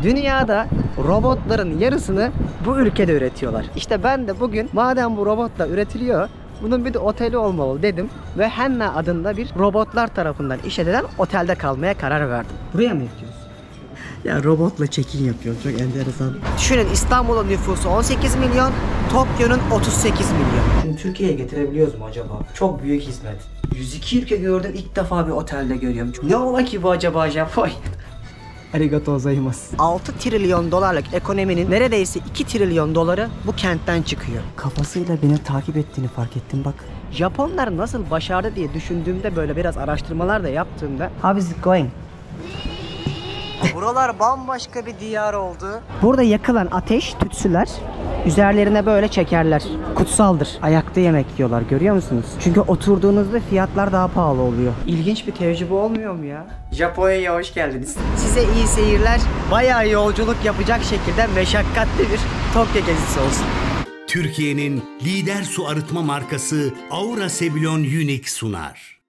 Dünyada robotların yarısını bu ülkede üretiyorlar. İşte ben de bugün madem bu robotla üretiliyor, bunun bir de oteli olmalı dedim ve Henna adında bir robotlar tarafından işletilen otelde kalmaya karar verdim. Buraya mı yapıyoruz? Ya robotla check-in yapıyor. Çok enteresan. Düşünün, İstanbul'un nüfusu 18 milyon, Tokyo'nun 38 milyon. Şimdi Türkiye'ye getirebiliyoruz mu acaba? Çok büyük hizmet. 102 ülke gördüm, ilk defa bir otelde görüyorum. Ne ola ki bu acaba Japonya? Arigato gozaimasu. 6 trilyon dolarlık ekonominin neredeyse 2 trilyon doları bu kentten çıkıyor. Kafasıyla beni takip ettiğini fark ettim bak. Japonlar nasıl başardı diye düşündüğümde, böyle biraz araştırmalar da yaptığımda, how is it going? Buralar bambaşka bir diyar oldu. Burada yakılan ateş, tütsüler üzerlerine böyle çekerler. Kutsaldır. Ayakta yemek yiyorlar, görüyor musunuz? Çünkü oturduğunuzda fiyatlar daha pahalı oluyor. İlginç bir tecrübe olmuyor mu ya? Japonya'ya hoş geldiniz. Size iyi seyirler. Bayağı yolculuk yapacak şekilde meşakkatli bir Tokyo gezisi olsun. Türkiye'nin lider su arıtma markası Aura Sebilon Unique sunar.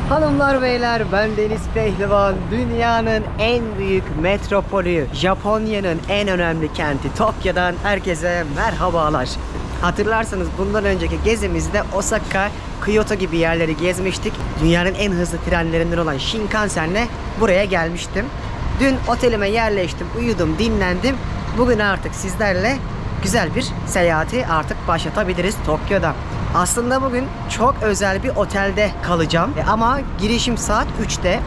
Hanımlar beyler, ben Deniz Pehlivan. Dünyanın en büyük metropolü, Japonya'nın en önemli kenti Tokyo'dan herkese merhabalar. Hatırlarsanız bundan önceki gezimizde Osaka, Kyoto gibi yerleri gezmiştik. Dünyanın en hızlı trenlerinden olan Shinkansen'le buraya gelmiştim. Dün otelime yerleştim, uyudum, dinlendim. Bugün artık sizlerle güzel bir seyahati artık başlatabiliriz Tokyo'da. Aslında bugün çok özel bir otelde kalacağım ama girişim saat 3'te.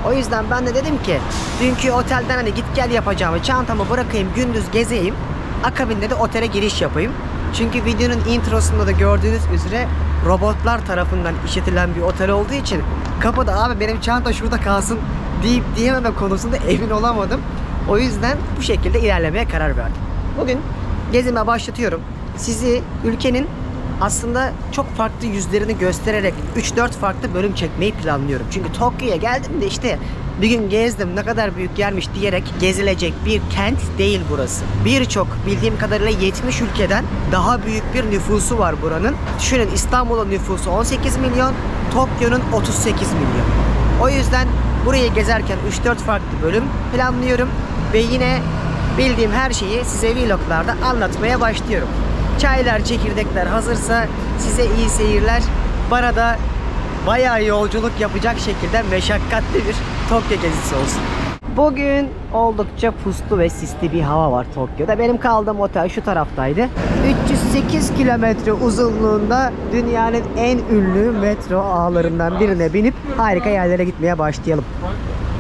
O yüzden ben de dedim ki dünkü otelden hani git gel yapacağımı, çantamı bırakayım, gündüz gezeyim, akabinde de otele giriş yapayım. Çünkü videonun introsunda da gördüğünüz üzere robotlar tarafından işletilen bir otel olduğu için kapıda abi benim çanta şurada kalsın deyip diyememe konusunda emin olamadım. O yüzden bu şekilde ilerlemeye karar verdim. Bugün gezime başlatıyorum. Sizi ülkenin aslında çok farklı yüzlerini göstererek 3-4 farklı bölüm çekmeyi planlıyorum. Çünkü Tokyo'ya geldim de işte bir gün gezdim, ne kadar büyük yermiş diyerek gezilecek bir kent değil burası. Birçok, bildiğim kadarıyla 70 ülkeden daha büyük bir nüfusu var buranın. Düşünün, İstanbul'un nüfusu 18 milyon, Tokyo'nun 38 milyon. O yüzden burayı gezerken 3-4 farklı bölüm planlıyorum ve yine bildiğim her şeyi size vloglarda anlatmaya başlıyorum. Çaylar, çekirdekler hazırsa size iyi seyirler. Bana da bayağı yolculuk yapacak şekilde meşakkatli bir Tokyo gezisi olsun. Bugün oldukça puslu ve sisli bir hava var Tokyo'da. Benim kaldığım otel şu taraftaydı. 308 kilometre uzunluğunda dünyanın en ünlü metro ağlarından birine binip harika yerlere gitmeye başlayalım.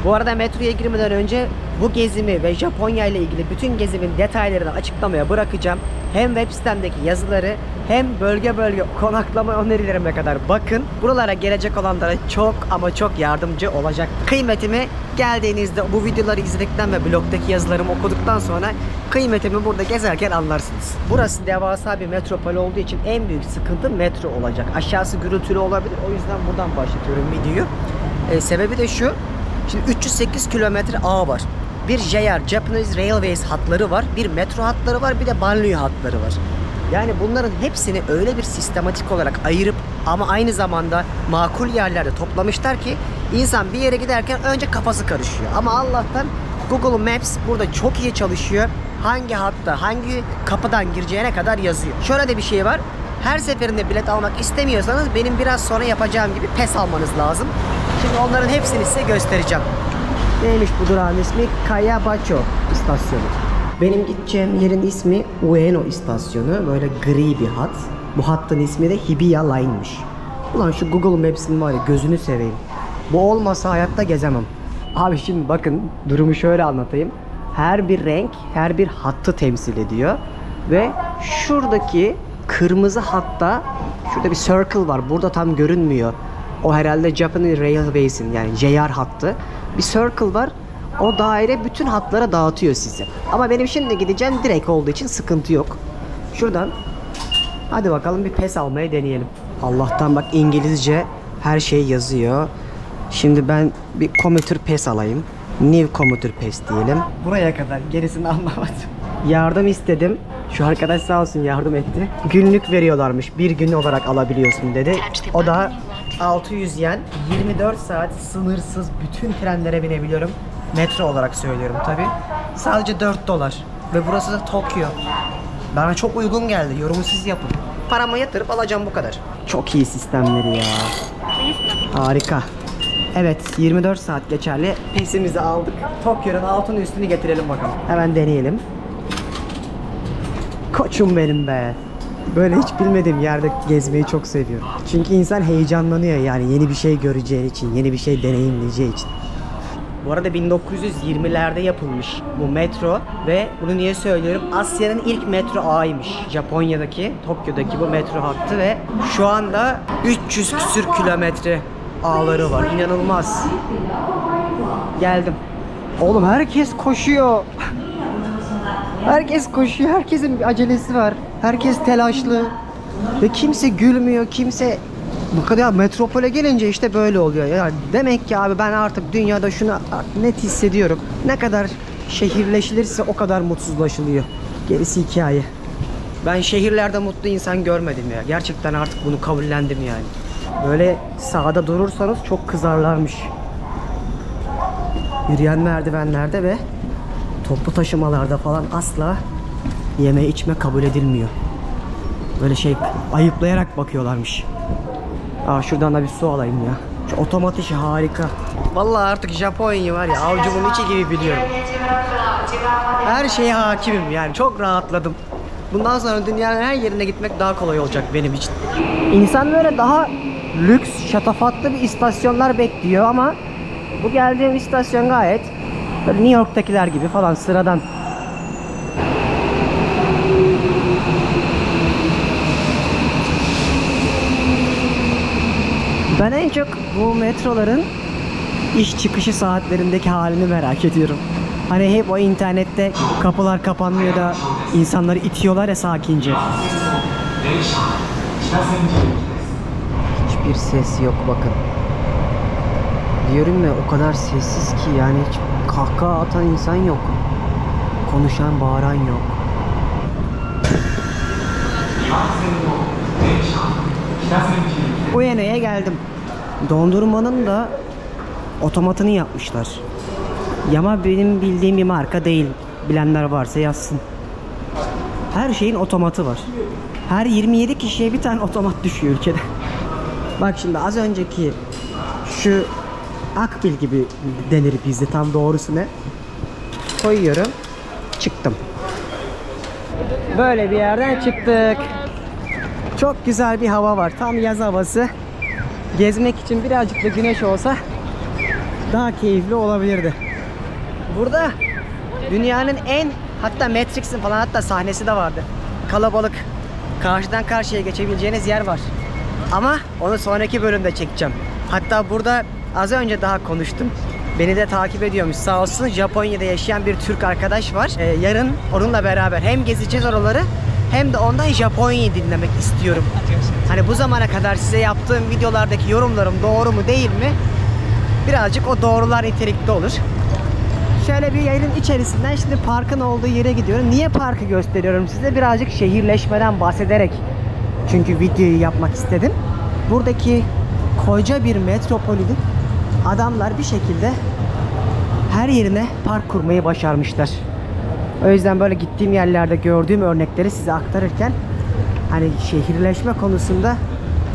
Bu arada metroya girmeden önce bu gezimi ve Japonya ile ilgili bütün gezimin detaylarını açıklamaya bırakacağım. Hem web sitemdeki yazıları hem bölge bölge konaklama önerilerime kadar bakın. Buralara gelecek olanlara çok ama çok yardımcı olacak. Kıymetimi geldiğinizde bu videoları izledikten ve blogdaki yazılarımı okuduktan sonra kıymetimi burada gezerken anlarsınız. Burası devasa bir metropol olduğu için en büyük sıkıntı metro olacak. Aşağısı gürültülü olabilir. O yüzden buradan başlatıyorum videoyu. Sebebi de şu. Şimdi 308 kilometre ağ var. Bir JR, Japanese Railways hatları var. Bir metro hatları var. Bir de banliyö hatları var. Yani bunların hepsini öyle bir sistematik olarak ayırıp ama aynı zamanda makul yerlerde toplamışlar ki insan bir yere giderken önce kafası karışıyor. Ama Allah'tan Google Maps burada çok iyi çalışıyor. Hangi hatta, hangi kapıdan gireceğine kadar yazıyor. Şöyle de bir şey var. Her seferinde bilet almak istemiyorsanız benim biraz sonra yapacağım gibi PES almanız lazım. Şimdi onların hepsini size göstereceğim. Neymiş bu durağın ismi? Kayabacho istasyonu. Benim gideceğim yerin ismi Ueno istasyonu. Böyle gri bir hat. Bu hattın ismi de Hibiya Line'miş. Ulan şu Google Maps'in var ya, gözünü seveyim. Bu olmasa hayatta gezemem. Abi şimdi bakın, durumu şöyle anlatayım. Her bir renk her bir hattı temsil ediyor. Ve şuradaki kırmızı hatta şurada bir circle var. Burada tam görünmüyor. O herhalde Japanese Railways'in yani JR hattı. Bir circle var. O daire bütün hatlara dağıtıyor sizi. Ama benim şimdi gideceğim direkt olduğu için sıkıntı yok. Şuradan hadi bakalım bir PES almaya deneyelim. Allah'tan bak İngilizce her şey yazıyor. Şimdi ben bir commuter pass alayım. New commuter pass diyelim. Buraya kadar, gerisini anlamadım. Yardım istedim. Şu arkadaş sağ olsun yardım etti. Günlük veriyorlarmış. Bir gün olarak alabiliyorsun dedi. O da 600 yen. 24 saat sınırsız bütün trenlere binebiliyorum. Metro olarak söylüyorum tabi. Sadece 4 dolar. Ve burası da Tokyo. Bana çok uygun geldi. Yorumu siz yapın. Paramı yatırıp alacağım, bu kadar. Çok iyi sistemleri ya. Harika. Evet, 24 saat geçerli. Pesimizi aldık. Tokyo'nun altını üstünü getirelim bakalım. Hemen deneyelim. Koçum benim be. Böyle hiç bilmediğim yerde gezmeyi çok seviyorum. Çünkü insan heyecanlanıyor yani yeni bir şey göreceği için, yeni bir şey deneyimleyeceği için. Bu arada 1920'lerde yapılmış bu metro ve bunu niye söylüyorum? Asya'nın ilk metro ağıymış. Japonya'daki, Tokyo'daki bu metro hattı ve şu anda 300 küsür kilometre ağları var. İnanılmaz. Geldim. Oğlum herkes koşuyor. Herkes koşuyor. Herkesin bir acelesi var. Herkes telaşlı. Ve kimse gülmüyor. Kimse... Bu kadar metropole gelince işte böyle oluyor. Ya demek ki abi ben artık dünyada şunu net hissediyorum. Ne kadar şehirleşilirse o kadar mutsuzlaşılıyor. Gerisi hikaye. Ben şehirlerde mutlu insan görmedim ya. Gerçekten artık bunu kabullendim yani. Böyle sağda durursanız çok kızarlarmış. Yürüyen merdivenlerde ve toplu taşımalarda falan asla yeme içme kabul edilmiyor. Böyle şey ayıplayarak bakıyorlarmış. Aa, şuradan da bir su alayım ya. Şu otomat işi harika. Vallahi artık Japonya var ya, avucumun içi gibi biliyorum. Her şeye hakimim yani, çok rahatladım. Bundan sonra dünyanın her yerine gitmek daha kolay olacak benim için. İnsan böyle daha lüks, şatafatlı bir istasyonlar bekliyor ama bu geldiğim istasyon gayet böyle New York'takiler gibi falan, sıradan. Ben en çok bu metroların iş çıkışı saatlerindeki halini merak ediyorum. Hani hep o internette kapılar kapanmıyor da insanları itiyorlar ya sakince. Hiçbir ses yok bakın. Diyorum ya, o kadar sessiz ki yani hiç kahkaha atan insan yok. Konuşan, bağıran yok. Uene'ye geldim. Dondurmanın da otomatını yapmışlar. Ama benim bildiğim bir marka değil. Bilenler varsa yazsın. Her şeyin otomatı var. Her 27 kişiye bir tane otomat düşüyor ülkede. Bak şimdi az önceki şu akbil gibi denir bizde, tam doğrusu ne? Koyuyorum. Çıktım. Böyle bir yerden çıktık. Çok güzel bir hava var. Tam yaz havası. Gezmek için birazcık da güneş olsa daha keyifli olabilirdi. Burada dünyanın en, hatta Matrix'in falan hatta sahnesi de vardı. Kalabalık. Karşıdan karşıya geçebileceğiniz yer var. Ama onu sonraki bölümde çekeceğim. Hatta burada az önce daha konuştum. Beni de takip ediyormuş sağ olsun. Japonya'da yaşayan bir Türk arkadaş var. Yarın onunla beraber hem gezeceğiz oraları hem de ondan Japonya'yı dinlemek istiyorum. Hani bu zamana kadar size yaptığım videolardaki yorumlarım doğru mu değil mi? Birazcık o doğrular nitelikte olur. Şöyle bir yerin içerisinden şimdi parkın olduğu yere gidiyorum. Niye parkı gösteriyorum size? Birazcık şehirleşmeden bahsederek. Çünkü videoyu yapmak istedim. Buradaki koca bir metropolün adamlar bir şekilde her yerine park kurmayı başarmışlar. O yüzden böyle gittiğim yerlerde gördüğüm örnekleri size aktarırken hani şehirleşme konusunda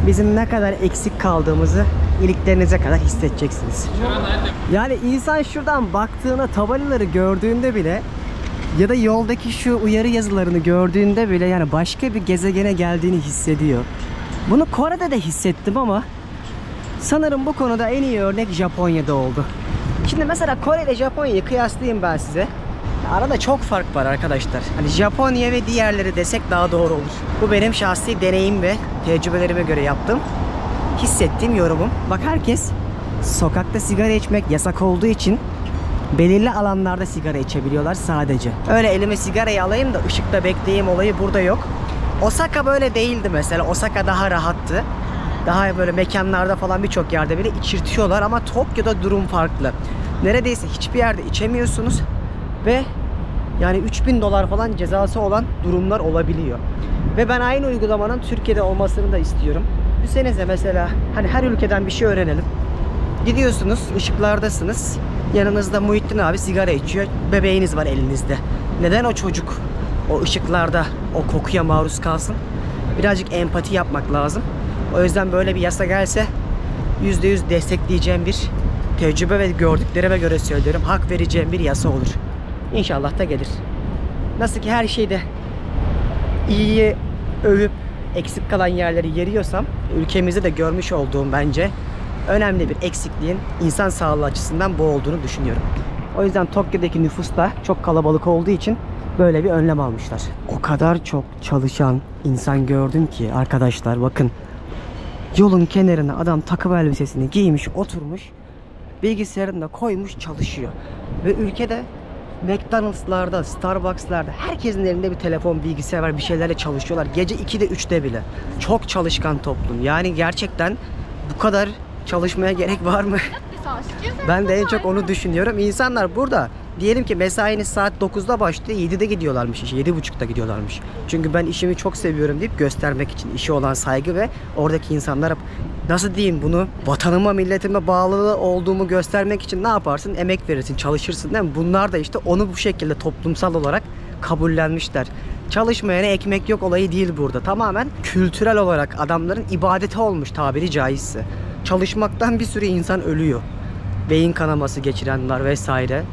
bizim ne kadar eksik kaldığımızı iliklerinize kadar hissedeceksiniz. Yani insan şuradan baktığında, tabelaları gördüğünde bile ya da yoldaki şu uyarı yazılarını gördüğünde bile yani başka bir gezegene geldiğini hissediyor. Bunu Kore'de de hissettim ama sanırım bu konuda en iyi örnek Japonya'da oldu. Şimdi mesela Kore ile Japonya'yı kıyaslayayım ben size. Arada çok fark var arkadaşlar. Hani Japonya ve diğerleri desek daha doğru olur. Bu benim şahsi deneyim ve tecrübelerime göre yaptım. Hissettiğim yorumum. Bak herkes sokakta sigara içmek yasak olduğu için belirli alanlarda sigara içebiliyorlar sadece. Öyle elime sigarayı alayım da ışıkta bekleyeyim olayı burada yok. Osaka böyle değildi mesela. Osaka daha rahattı. Daha böyle mekanlarda falan birçok yerde bile içirtiyorlar ama Tokyo'da durum farklı. Neredeyse hiçbir yerde içemiyorsunuz ve yani 3000 dolar falan cezası olan durumlar olabiliyor. Ve ben aynı uygulamanın Türkiye'de olmasını da istiyorum. Düşünsenize mesela hani her ülkeden bir şey öğrenelim. Gidiyorsunuz, ışıklardasınız. Yanınızda Muhittin abi sigara içiyor. Bebeğiniz var elinizde. Neden o çocuk o ışıklarda o kokuya maruz kalsın? Birazcık empati yapmak lazım. O yüzden böyle bir yasa gelse %100 destekleyeceğim bir tecrübe ve gördüklerime göre söylüyorum. Hak vereceğim bir yasa olur. İnşallah da gelir. Nasıl ki her şeyde iyiyi övüp eksik kalan yerleri yeriyorsam, ülkemizde de görmüş olduğum bence önemli bir eksikliğin insan sağlığı açısından bu olduğunu düşünüyorum. O yüzden Tokyo'daki nüfus da çok kalabalık olduğu için böyle bir önlem almışlar. O kadar çok çalışan insan gördüm ki arkadaşlar, bakın. Yolun kenarına adam takım elbisesini giymiş, oturmuş, bilgisayarını da koymuş, çalışıyor. Ve ülkede McDonald's'larda, Starbucks'larda herkesin elinde bir telefon, bilgisayar var, bir şeylerle çalışıyorlar. Gece 2'de 3'te bile. Çok çalışkan toplum. Yani gerçekten bu kadar çalışmaya gerek var mı? Ben de en çok onu düşünüyorum. İnsanlar burada diyelim ki mesainiz saat 9'da başlıyor, 7'de gidiyorlarmış işe, 7.30'da gidiyorlarmış. Çünkü ben işimi çok seviyorum deyip göstermek için, işe olan saygı ve oradaki insanlara nasıl diyeyim, bunu vatanıma, milletime bağlı olduğumu göstermek için ne yaparsın? Emek verirsin, çalışırsın değil mi? Bunlar da işte onu bu şekilde toplumsal olarak kabullenmişler. Çalışmayana ekmek yok olayı değil burada. Tamamen kültürel olarak adamların ibadeti olmuş tabiri caizse. Çalışmaktan bir sürü insan ölüyor. Beyin kanaması geçirenler vesaire.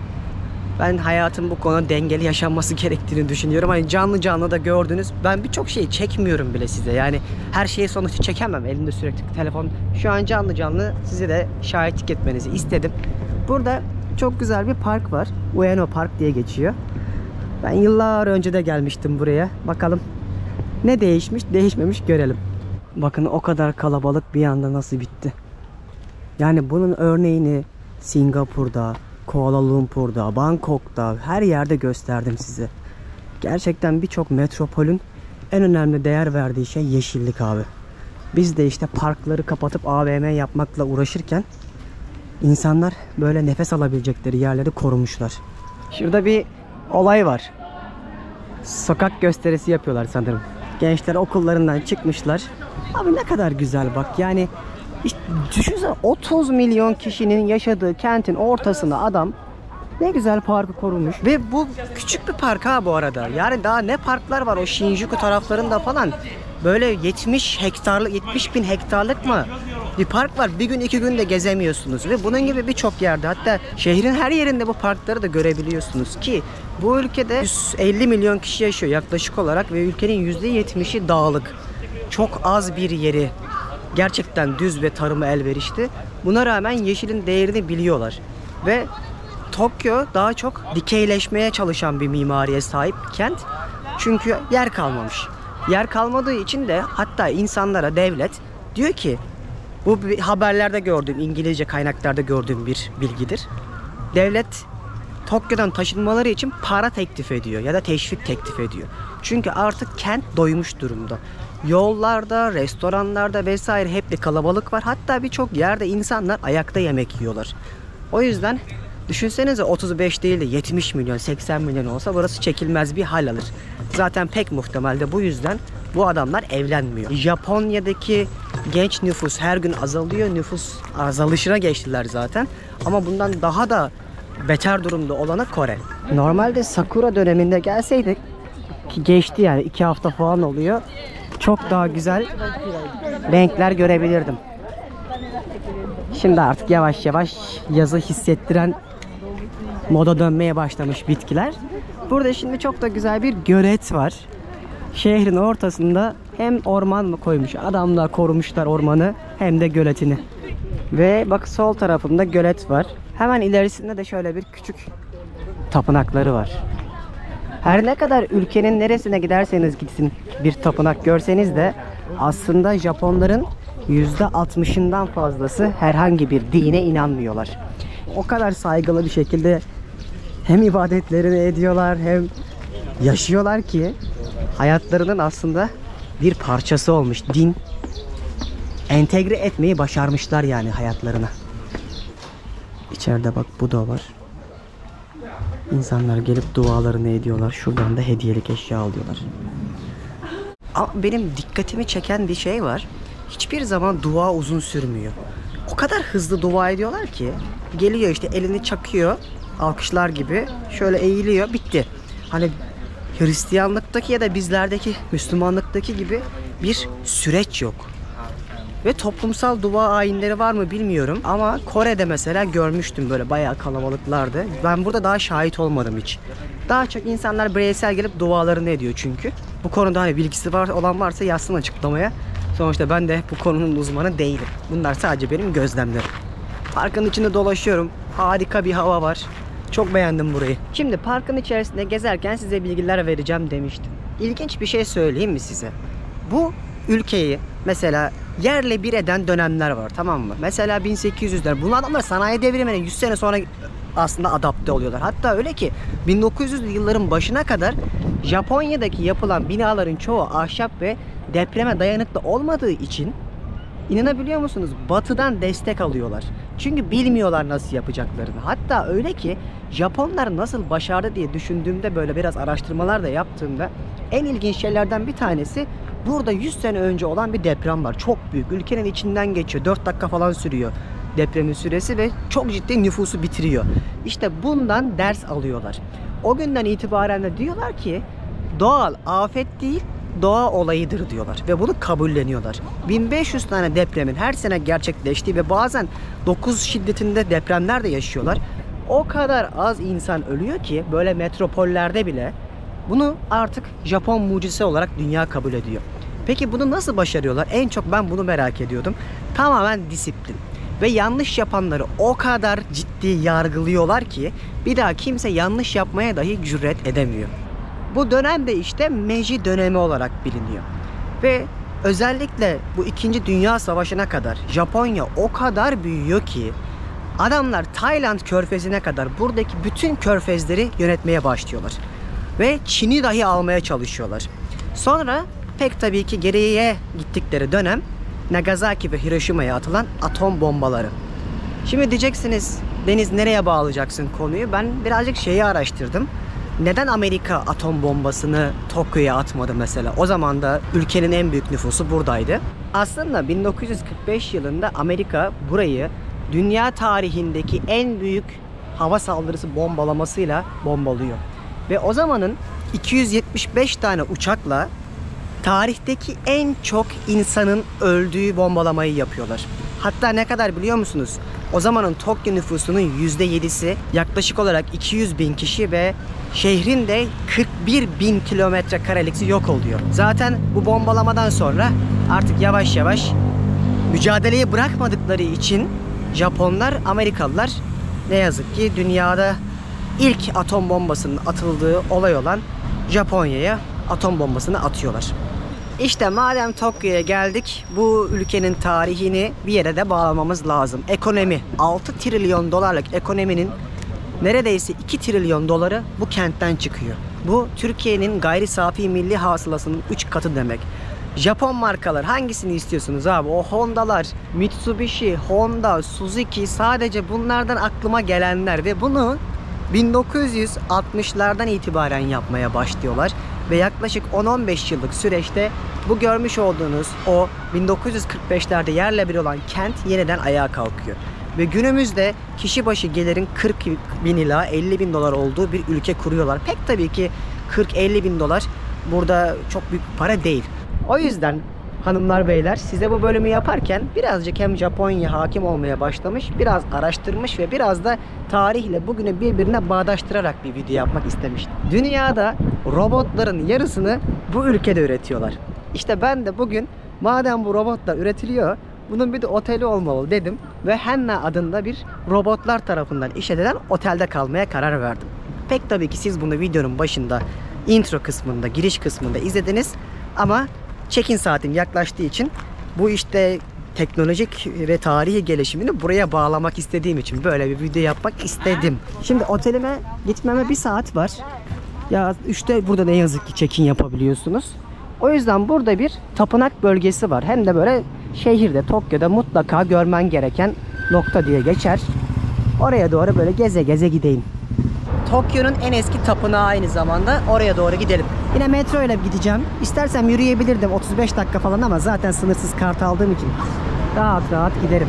Ben hayatın bu konuda dengeli yaşanması gerektiğini düşünüyorum. Hani canlı canlı da gördünüz. Ben birçok şeyi çekmiyorum bile size. Yani her şeyi sonuçta çekemem. Elimde sürekli telefon. Şu an canlı canlı size de şahitlik etmenizi istedim. Burada çok güzel bir park var. Ueno Park diye geçiyor. Ben yıllar önce de gelmiştim buraya. Bakalım ne değişmiş, değişmemiş görelim. Bakın o kadar kalabalık bir anda nasıl bitti. Yani bunun örneğini Singapur'da, Kuala Lumpur'da, Bangkok'ta her yerde gösterdim size. Gerçekten birçok metropolün en önemli değer verdiği şey yeşillik abi. Biz de işte parkları kapatıp AVM yapmakla uğraşırken insanlar böyle nefes alabilecekleri yerleri korumuşlar. Şurada bir olay var. Sokak gösterisi yapıyorlar sanırım. Gençler okullarından çıkmışlar. Abi ne kadar güzel bak yani. İşte düşünsene 30 milyon kişinin yaşadığı kentin ortasına adam ne güzel parkı korumuş. Ve bu küçük bir park ha bu arada. Yani daha ne parklar var o Shinjuku taraflarında falan. Böyle 70 hektarlık, 70 bin hektarlık mı bir park var. Bir gün 2 gün de gezemiyorsunuz. Ve bunun gibi birçok yerde, hatta şehrin her yerinde bu parkları da görebiliyorsunuz ki bu ülkede 150 milyon kişi yaşıyor yaklaşık olarak ve ülkenin %70'i dağlık. Çok az bir yeri gerçekten düz ve tarıma elverişli. Buna rağmen yeşilin değerini biliyorlar. Ve Tokyo daha çok dikeyleşmeye çalışan bir mimariye sahip kent. Çünkü yer kalmamış. Yer kalmadığı için de hatta insanlara devlet diyor ki, bu haberlerde gördüğüm, İngilizce kaynaklarda gördüğüm bir bilgidir. Devlet Tokyo'dan taşınmaları için para teklif ediyor ya da teşvik teklif ediyor. Çünkü artık kent doymuş durumda. Yollarda, restoranlarda vesaire hep bir kalabalık var. Hatta birçok yerde insanlar ayakta yemek yiyorlar. O yüzden düşünsenize 35 değil de 70 milyon, 80 milyon olsa burası çekilmez bir hal alır. Zaten pek muhtemel de bu yüzden bu adamlar evlenmiyor. Japonya'daki genç nüfus her gün azalıyor. Nüfus azalışına geçtiler zaten. Ama bundan daha da beter durumda olanı Kore. Normalde Sakura döneminde gelseydik, ki geçti yani 2 hafta falan oluyor, çok daha güzel renkler görebilirdim. Şimdi artık yavaş yavaş yazı hissettiren moda dönmeye başlamış bitkiler. Burada şimdi çok da güzel bir gölet var. Şehrin ortasında hem orman mı koymuş adamlar, korumuşlar ormanı, hem de göletini. Ve bak sol tarafında gölet var. Hemen ilerisinde de şöyle bir küçük tapınakları var. Her ne kadar ülkenin neresine giderseniz gitsin bir tapınak görseniz de aslında Japonların %60'ından fazlası herhangi bir dine inanmıyorlar. O kadar saygılı bir şekilde hem ibadetlerini ediyorlar hem yaşıyorlar ki hayatlarının aslında bir parçası olmuş din. entegre etmeyi başarmışlar yani hayatlarına. İçeride bak Buda var. İnsanlar gelip dualarını ediyorlar. Şuradan da hediyelik eşya alıyorlar. Ama benim dikkatimi çeken bir şey var. Hiçbir zaman dua uzun sürmüyor. O kadar hızlı dua ediyorlar ki geliyor işte elini çakıyor alkışlar gibi şöyle eğiliyor, bitti. Hani Hristiyanlıktaki ya da bizlerdeki Müslümanlıktaki gibi bir süreç yok. Ve toplumsal dua ayinleri var mı bilmiyorum ama Kore'de mesela görmüştüm, böyle bayağı kalabalıklardı. Ben burada daha şahit olmadım hiç. Daha çok insanlar bireysel gelip dualarını ediyor çünkü. Bu konuda hani bilgisi olan varsa yazsın açıklamaya. Sonuçta ben de bu konunun uzmanı değilim. Bunlar sadece benim gözlemlerim. Parkın içinde dolaşıyorum. Harika bir hava var. Çok beğendim burayı. Şimdi parkın içerisinde gezerken size bilgiler vereceğim demiştim. İlginç bir şey söyleyeyim mi size? Bu ülkeyi mesela yerle bir eden dönemler var, tamam mı? Mesela 1800'ler. Bu adamlar sanayi devrimine 100 sene sonra aslında adapte oluyorlar. Hatta öyle ki 1900'lü yılların başına kadar Japonya'daki yapılan binaların çoğu ahşap ve depreme dayanıklı olmadığı için, İnanabiliyor musunuz? Batı'dan destek alıyorlar. Çünkü bilmiyorlar nasıl yapacaklarını. Hatta öyle ki Japonlar nasıl başardı diye düşündüğümde, böyle biraz araştırmalar da yaptığımda en ilginç şeylerden bir tanesi, burada 100 sene önce olan bir deprem var. Çok büyük. Ülkenin içinden geçiyor. 4 dakika falan sürüyor depremin süresi ve çok ciddi nüfusu bitiriyor. İşte bundan ders alıyorlar. O günden itibaren de diyorlar ki doğal afet değil, doğa olayıdır diyorlar ve bunu kabulleniyorlar. 1500 tane depremin her sene gerçekleştiği ve bazen 9 şiddetinde depremler de yaşıyorlar. O kadar az insan ölüyor ki böyle metropollerde bile bunu artık Japon mucizesi olarak dünya kabul ediyor. Peki bunu nasıl başarıyorlar? En çok ben bunu merak ediyordum. Tamamen disiplin. Ve yanlış yapanları o kadar ciddi yargılıyorlar ki bir daha kimse yanlış yapmaya dahi cüret edemiyor. Bu dönem de işte Meiji dönemi olarak biliniyor. Ve özellikle bu 2. Dünya Savaşı'na kadar Japonya o kadar büyüyor ki adamlar Tayland körfezine kadar buradaki bütün körfezleri yönetmeye başlıyorlar. Ve Çin'i dahi almaya çalışıyorlar. Sonra pek tabii ki geriye gittikleri dönem Nagasaki ve Hiroşima'ya atılan atom bombaları. Şimdi diyeceksiniz Deniz, nereye bağlayacaksın konuyu? Ben birazcık şeyi araştırdım. Neden Amerika atom bombasını Tokyo'ya atmadı mesela? O zaman da ülkenin en büyük nüfusu buradaydı. Aslında 1945 yılında Amerika burayı dünya tarihindeki en büyük hava saldırısı bombalamasıyla bombalıyor. Ve o zamanın 275 tane uçakla tarihteki en çok insanın öldüğü bombalamayı yapıyorlar. Hatta ne kadar biliyor musunuz? O zamanın Tokyo nüfusunun %7'si, yaklaşık olarak 200 bin kişi ve şehrin de 41 bin kilometre kareliksi yok oluyor. Zaten bu bombalamadan sonra artık yavaş yavaş mücadeleyi bırakmadıkları için Japonlar, Amerikalılar ne yazık ki dünyada ilk atom bombasının atıldığı olay olan Japonya'ya atom bombasını atıyorlar. İşte madem Tokyo'ya geldik, bu ülkenin tarihini bir yere de bağlamamız lazım. Ekonomi. 6 trilyon dolarlık ekonominin neredeyse 2 trilyon doları bu kentten çıkıyor. Bu Türkiye'nin gayri safi milli hasılasının 3 katı demek. Japon markalar hangisini istiyorsunuz abi? O Honda'lar, Mitsubishi, Honda, Suzuki, sadece bunlardan aklıma gelenler ve bunu 1960'lardan itibaren yapmaya başlıyorlar. Ve yaklaşık 10-15 yıllık süreçte bu görmüş olduğunuz o 1945'lerde yerle bir olan kent yeniden ayağa kalkıyor. Ve günümüzde kişi başı gelirin 40 bin ila 50 bin dolar olduğu bir ülke kuruyorlar. Pek tabii ki 40-50 bin dolar burada çok büyük bir para değil. O yüzden hanımlar beyler, size bu bölümü yaparken birazcık hem Japonya hakim olmaya başlamış, biraz araştırmış ve biraz da tarihle bugünü birbirine bağdaştırarak bir video yapmak istemiştim. Dünyada robotların yarısını bu ülkede üretiyorlar. İşte ben de bugün madem bu robotlar üretiliyor, bunun bir de oteli olmalı dedim ve Henna adında bir robotlar tarafından işletilen otelde kalmaya karar verdim. Pek tabii ki siz bunu videonun başında, intro kısmında, giriş kısmında izlediniz ama check-in saatim yaklaştığı için bu işte teknolojik ve tarihi gelişimini buraya bağlamak istediğim için böyle bir video yapmak istedim. Şimdi otelime gitmeme 1 saat var. Ya 3'te burada ne yazık ki check-in yapabiliyorsunuz. O yüzden burada bir tapınak bölgesi var. Hem de böyle şehirde, Tokyo'da mutlaka görmen gereken nokta diye geçer. Oraya doğru böyle geze geze gideyim. Tokyo'nun en eski tapınağı aynı zamanda. Oraya doğru gidelim. Yine metro ile gideceğim. İstersem yürüyebilirdim 35 dakika falan ama zaten sınırsız kart aldığım için rahat rahat giderim.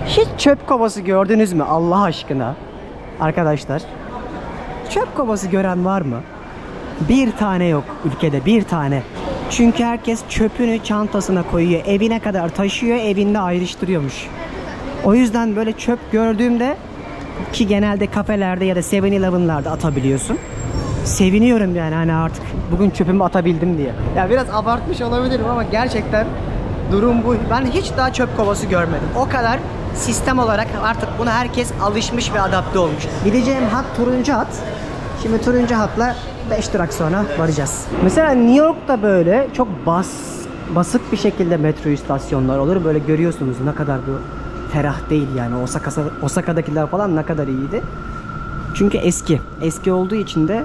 Hiç çöp kovası gördünüz mü Allah aşkına? Arkadaşlar, çöp kovası gören var mı? Bir tane yok ülkede, bir tane. Çünkü herkes çöpünü çantasına koyuyor, evine kadar taşıyor, evinde ayrıştırıyormuş. O yüzden böyle çöp gördüğümde, ki genelde kafelerde ya da 7-Eleven'larda atabiliyorsun, seviniyorum yani, hani artık bugün çöpümü atabildim diye. Ya biraz abartmış olabilirim ama gerçekten durum bu. Ben hiç daha çöp kovası görmedim. O kadar sistem olarak artık buna herkes alışmış ve adapte olmuş. Gideceğim hat turuncu hat. Şimdi turuncu hatla 5 durak sonra varacağız. Mesela New York'ta böyle çok basık bir şekilde metro istasyonlar olur. Böyle görüyorsunuz ne kadar bu ferah değil yani. Osaka'dakiler falan ne kadar iyiydi. Çünkü eski. Eski olduğu için de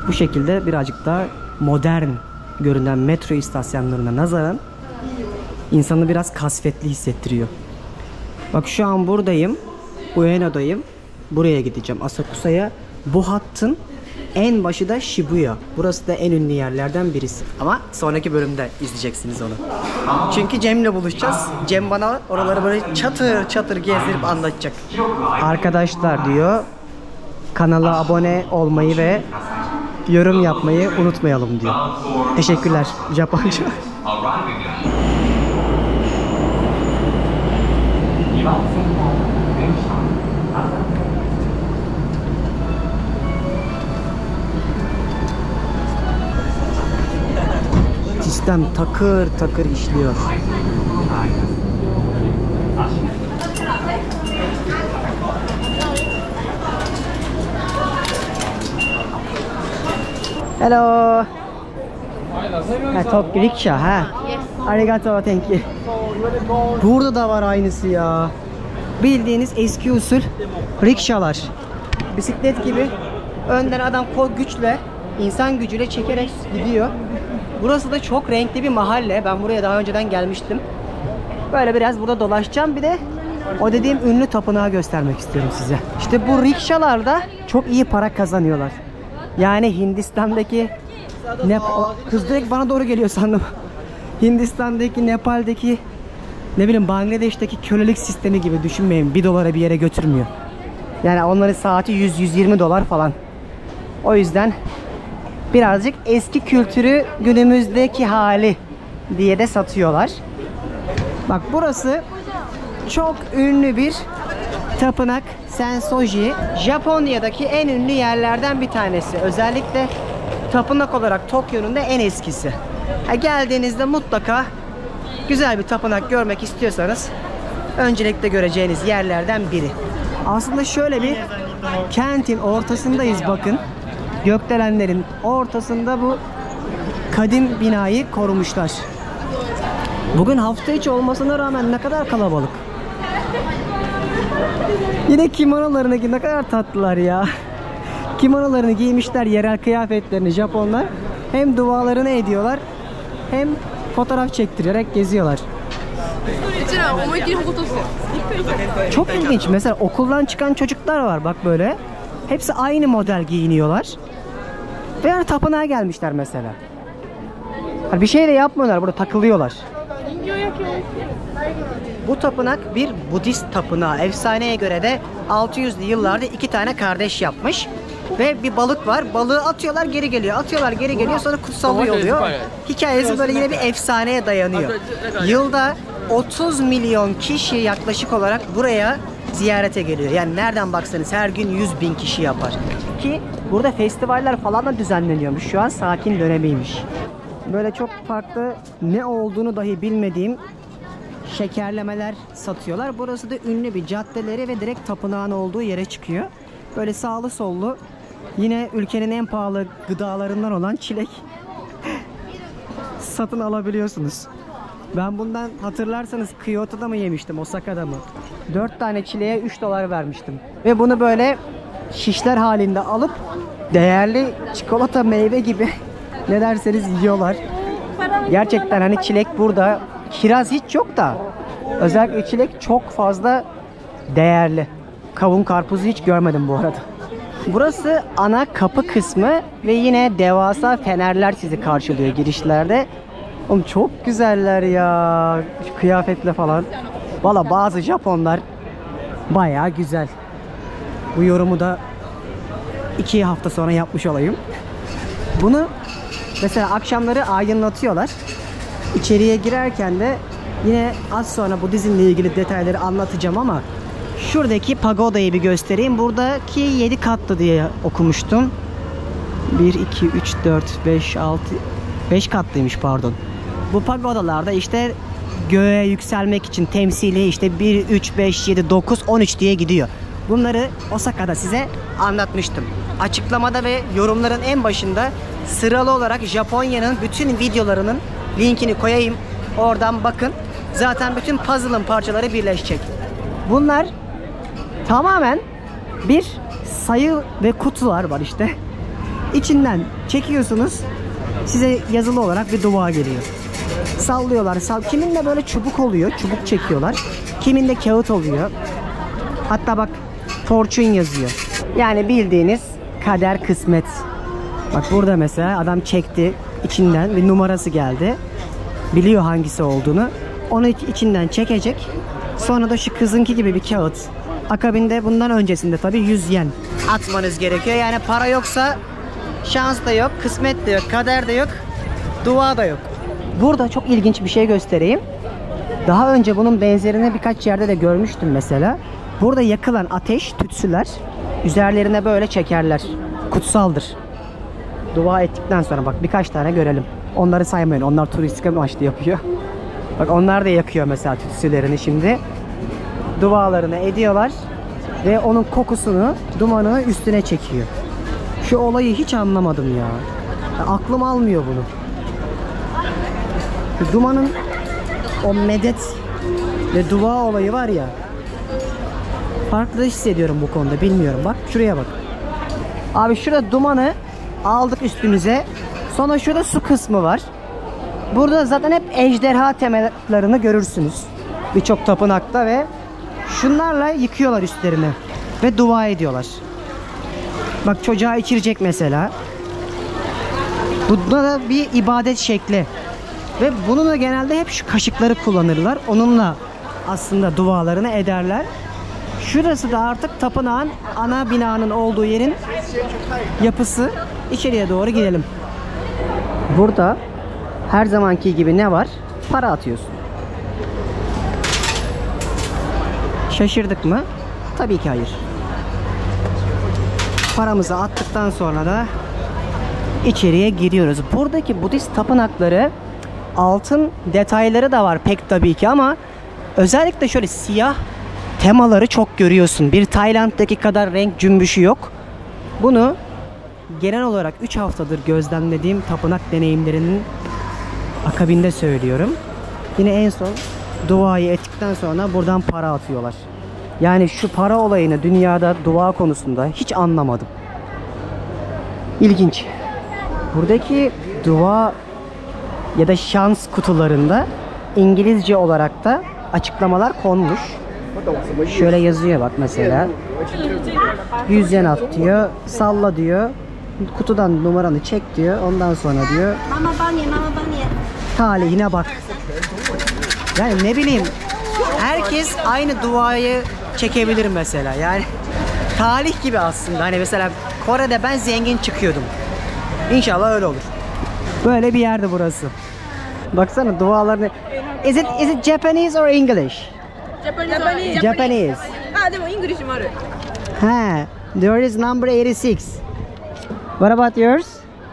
bu şekilde birazcık daha modern görünen metro istasyonlarına nazaran insanı biraz kasvetli hissettiriyor. Bak şu an buradayım. Ueno'dayım. Buraya gideceğim. Asakusa'ya. Bu hattın en başı da Shibuya. Burası da en ünlü yerlerden birisi. Ama sonraki bölümde izleyeceksiniz onu. Çünkü Cem'le buluşacağız. Cem bana oraları böyle çatır çatır gezdirip anlatacak. Arkadaşlar diyor, kanala abone olmayı ve yorum yapmayı unutmayalım diyor. Teşekkürler Japonca. Sistem takır takır işliyor. Hello. Tok rickshaw ha. Arigato, thank you. Burada da var aynısı ya. Bildiğiniz eski usul rikshalar. Bisiklet gibi önden adam kol güçle, insan gücüyle çekerek gidiyor. Burası da çok renkli bir mahalle. Ben buraya daha önceden gelmiştim. Böyle biraz burada dolaşacağım. Bir de o dediğim ünlü tapınağı göstermek istiyorum size. İşte bu rikshalarda çok iyi para kazanıyorlar. Yani Hindistan'daki kız direkt bana doğru geliyor sandım. Hindistan'daki, Nepal'deki, ne bileyim Bangladeş'teki kölelik sistemi gibi düşünmeyin. 1 dolara bir yere götürmüyor. Yani onların saati 100-120 dolar falan. O yüzden birazcık eski kültürü günümüzdeki hali diye de satıyorlar. Bak burası çok ünlü bir tapınak, Sensoji. Japonya'daki en ünlü yerlerden bir tanesi. Özellikle tapınak olarak Tokyo'nun da en eskisi. Geldiğinizde mutlaka güzel bir tapınak görmek istiyorsanız öncelikle göreceğiniz yerlerden biri. Aslında şöyle bir kentin ortasındayız bakın. Gökdelenlerin ortasında bu kadim binayı korumuşlar. Bugün hafta içi olmasına rağmen ne kadar kalabalık. Yine kimonolarını, ne kadar tatlılar ya. Kimonolarını giymişler, yerel kıyafetlerini Japonlar. Hem dualarını ediyorlar hem fotoğraf çektirerek geziyorlar. Çok ilginç. Mesela okuldan çıkan çocuklar var bak böyle. Hepsi aynı model giyiniyorlar. Ve yani tapınağa gelmişler mesela. Yani bir şey de yapmıyorlar, burada takılıyorlar. Bu tapınak bir Budist tapınağı. Efsaneye göre de 600'lü yıllarda 2 tane kardeş yapmış. Ve bir balık var. Balığı atıyorlar, geri geliyor. Atıyorlar, geri geliyor. Sonra kutsal oluyor. Hikayesi böyle yine bir efsaneye dayanıyor. Yılda 30 milyon kişi yaklaşık olarak buraya ziyarete geliyor. Yani nereden baksanız her gün 100.000 kişi yapar. Ki burada festivaller falan da düzenleniyormuş. Şu an sakin dönemiymiş. Böyle çok farklı, ne olduğunu dahi bilmediğim şekerlemeler satıyorlar. Burası da ünlü bir caddeleri ve direkt tapınağın olduğu yere çıkıyor. Böyle sağlı sollu yine ülkenin en pahalı gıdalarından olan çilek satın alabiliyorsunuz. Ben bundan hatırlarsanız Kyoto'da mı yemiştim, Osaka'da mı? 4 tane çileğe 3 dolar vermiştim. Ve bunu böyle şişler halinde alıp değerli çikolata, meyve gibi ne derseniz yiyorlar. Gerçekten hani çilek burada, kiraz hiç yok da özellikle çilek çok fazla değerli. Kavun karpuzu hiç görmedim bu arada. Burası ana kapı kısmı ve yine devasa fenerler sizi karşılıyor girişlerde. Oğlum çok güzeller ya. Şu kıyafetle falan. Valla bazı Japonlar bayağı güzel. Bu yorumu da 2 hafta sonra yapmış olayım. Bunu mesela akşamları aydınlatıyorlar. İçeriye girerken de yine az sonra bu dizinle ilgili detayları anlatacağım ama şuradaki pagodayı bir göstereyim. Buradaki 7 katlı diye okumuştum. 1, 2, 3, 4, 5, 6, 5 katlıymış pardon. Bu pagodalarda işte göğe yükselmek için temsili işte 1, 3, 5, 7, 9, 13 diye gidiyor. Bunları Osaka'da size anlatmıştım. Açıklamada ve yorumların en başında sıralı olarak Japonya'nın bütün videolarının linkini koyayım. Oradan bakın. Zaten bütün puzzle'ın parçaları birleşecek. Bunlar tamamen bir sayı ve kutular var işte. İçinden çekiyorsunuz. Size yazılı olarak bir dua geliyor. Sallıyorlar. Kiminde böyle çubuk oluyor. Çubuk çekiyorlar. Kiminde kağıt oluyor. Hatta bak fortune yazıyor. Yani bildiğiniz kader kısmet. Bak burada mesela adam çekti. İçinden bir numarası geldi. Biliyor hangisi olduğunu. Onu içinden çekecek. Sonra da şu kızınki gibi bir kağıt. Akabinde bundan öncesinde tabii 100 yen atmanız gerekiyor. Yani para yoksa şans da yok, kısmet de yok, kader de yok, dua da yok. Burada çok ilginç bir şey göstereyim. Daha önce bunun benzerini birkaç yerde de görmüştüm mesela. Burada yakılan ateş, tütsüler üzerlerine böyle çekerler. Kutsaldır. Dua ettikten sonra bak birkaç tane görelim. Onları saymayın. Onlar turistik amaçlı yapıyor. Bak onlar da yakıyor mesela tütsülerini şimdi. Dualarını ediyorlar ve onun kokusunu, dumanı üstüne çekiyor. Şu olayı hiç anlamadım ya. Aklım almıyor bunu. Şu dumanın o medet ve dua olayı var ya. Farklı hissediyorum bu konuda, bilmiyorum. Bak şuraya bak. Abi şurada dumanı aldık üstümüze. Sonra şurada su kısmı var. Burada zaten hep ejderha temalarını görürsünüz. Birçok tapınakta ve şunlarla yıkıyorlar üstlerini. Ve dua ediyorlar. Bak çocuğa içirecek mesela. Bunda da bir ibadet şekli. Ve bunu da genelde hep şu kaşıkları kullanırlar. Onunla aslında dualarını ederler. Şurası da artık tapınağın ana binanın olduğu yerin yapısı. İçeriye doğru gidelim. Burada her zamanki gibi ne var? Para atıyorsun. Şaşırdık mı? Tabii ki hayır. Paramızı attıktan sonra da içeriye giriyoruz. Buradaki Budist tapınakları altın detayları da var pek tabii ki ama özellikle şöyle siyah temaları çok görüyorsun. Bir Tayland'daki kadar renk cümbüşü yok. Bunu genel olarak 3 haftadır gözlemlediğim tapınak deneyimlerinin akabinde söylüyorum. Yine en son duayı ettikten sonra buradan para atıyorlar. Yani şu para olayını dünyada dua konusunda hiç anlamadım. İlginç. Buradaki dua ya da şans kutularında İngilizce olarak da açıklamalar konmuş. Şöyle yazıyor bak mesela. 100 yen at diyor. Salla diyor. Kutudan numaranı çek diyor. Ondan sonra diyor talihine bak. Yani ne bileyim, herkes aynı duayı çekebilir mesela. Yani talih gibi aslında. Hani mesela Kore'de ben zengin çıkıyordum. İnşallah öyle olur. Böyle bir yerde burası. Baksana dualarını. Is it Japanese or English? Japanese. Japanese. Ah, でも English もある。 Ha, there is number 86. What about yours?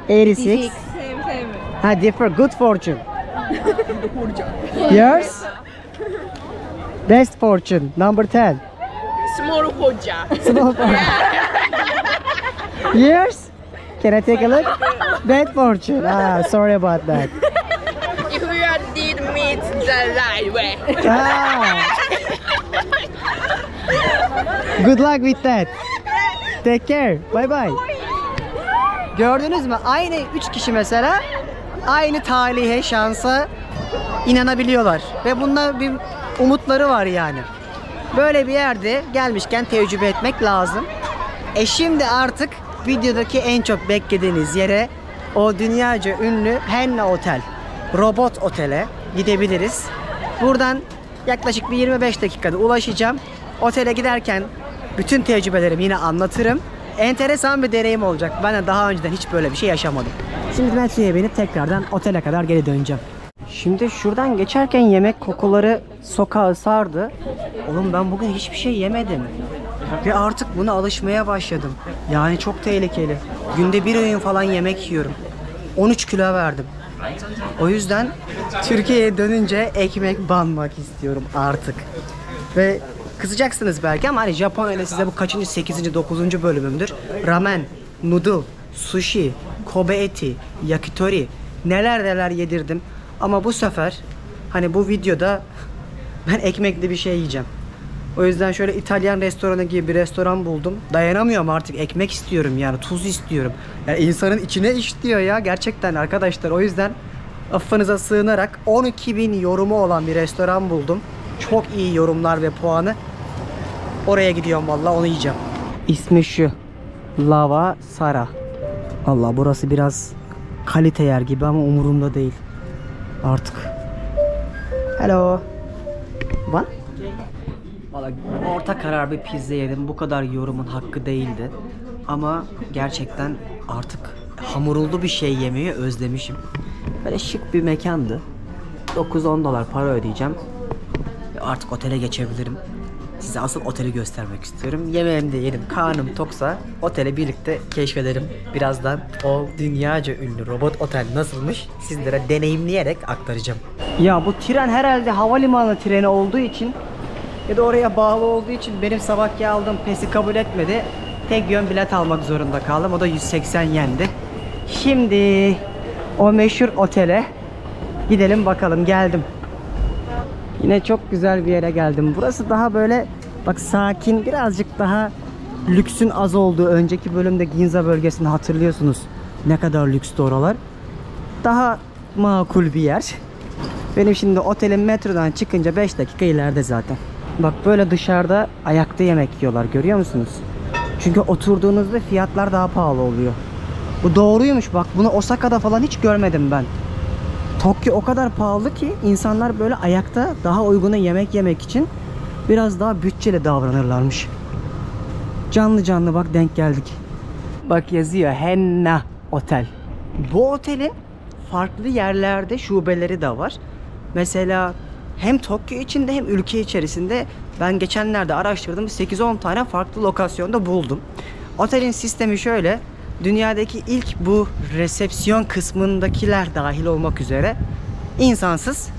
86. Same, same. Ha, different. Good fortune. Yours? Best fortune. Number 10. Small fortune. Small fortune. Yours? Can I take a look? Bad fortune. Ah, sorry about that. If you did meet the right way. Ah. Good luck with that. Take care. Bye bye. Gördünüz mü? Aynı 3 kişi mesela aynı talihe, şansa inanabiliyorlar. Ve bunda bir umutları var yani. Böyle bir yerde gelmişken tecrübe etmek lazım. Şimdi artık videodaki en çok beklediğiniz yere, o dünyaca ünlü Henna Otel, Robot Otel'e gidebiliriz. Buradan yaklaşık bir 25 dakikada ulaşacağım. Otele giderken bütün tecrübelerimi yine anlatırım. Enteresan bir deneyim olacak. Ben de daha önceden hiç böyle bir şey yaşamadım. Şimdi metroya binip tekrardan otele kadar geri döneceğim. Şimdi şuradan geçerken yemek kokuları sokağı sardı. Oğlum ben bugün hiçbir şey yemedim. Ve artık buna alışmaya başladım. Yani çok tehlikeli. Günde bir öğün falan yemek yiyorum. 13 kilo verdim. O yüzden Türkiye'ye dönünce ekmek banmak istiyorum artık. Ve kızacaksınız belki ama hani Japonya'da size bu kaçıncı, 8. 9. bölümümdür. Ramen, noodle, sushi, Kobe eti, yakitori, neler yedirdim. Ama bu sefer hani bu videoda ben ekmekli bir şey yiyeceğim. O yüzden şöyle İtalyan restoranı gibi bir restoran buldum. Dayanamıyorum artık, ekmek istiyorum yani, tuz istiyorum. Yani insanın içine işliyor ya gerçekten arkadaşlar. O yüzden affınıza sığınarak 12.000 yorumu olan bir restoran buldum. Çok iyi yorumlar ve puanı. Oraya gidiyorum vallahi, onu yiyeceğim. İsmi şu. Lava Sara. Allah, burası biraz kalite yer gibi ama umurumda değil. Artık. Hello. What? Vallahi orta karar bir pizza yedim. Bu kadar yorumun hakkı değildi. Ama gerçekten artık hamuruldu bir şey yemeyi özlemişim. Böyle şık bir mekandı. 9-10 dolar para ödeyeceğim. Ve artık otele geçebilirim. Size asıl oteli göstermek istiyorum. Yemeğimi de yedim. Karnım toksa oteli birlikte keşfedelim. Birazdan o dünyaca ünlü robot otel nasılmış sizlere deneyimleyerek aktaracağım. Ya bu tren herhalde havalimanı treni olduğu için ya da oraya bağlı olduğu için benim sabahki aldığım pesi kabul etmedi. Tek yön bilet almak zorunda kaldım. O da 180 yendi. Şimdi o meşhur otele gidelim bakalım. Geldim. Yine çok güzel bir yere geldim. Burası daha böyle bak sakin, birazcık daha lüksün az olduğu, önceki bölümde Ginza bölgesini hatırlıyorsunuz. Ne kadar lükstü oralar. Daha makul bir yer. Benim şimdi otelim metrodan çıkınca 5 dakika ileride zaten. Bak böyle dışarıda ayakta yemek yiyorlar, görüyor musunuz? Çünkü oturduğunuzda fiyatlar daha pahalı oluyor. Bu doğruymuş bak, bunu Osaka'da falan hiç görmedim ben. Tokyo o kadar pahalı ki insanlar böyle ayakta daha uyguna yemek yemek için biraz daha bütçeli davranırlarmış. Canlı canlı bak denk geldik. Bak yazıyor Henna Otel. Bu otelin farklı yerlerde şubeleri de var. Mesela hem Tokyo içinde hem ülke içerisinde ben geçenlerde araştırdım, 8-10 tane farklı lokasyonda buldum. Otelin sistemi şöyle. Dünyadaki ilk bu resepsiyon kısmındakiler dahil olmak üzere insansız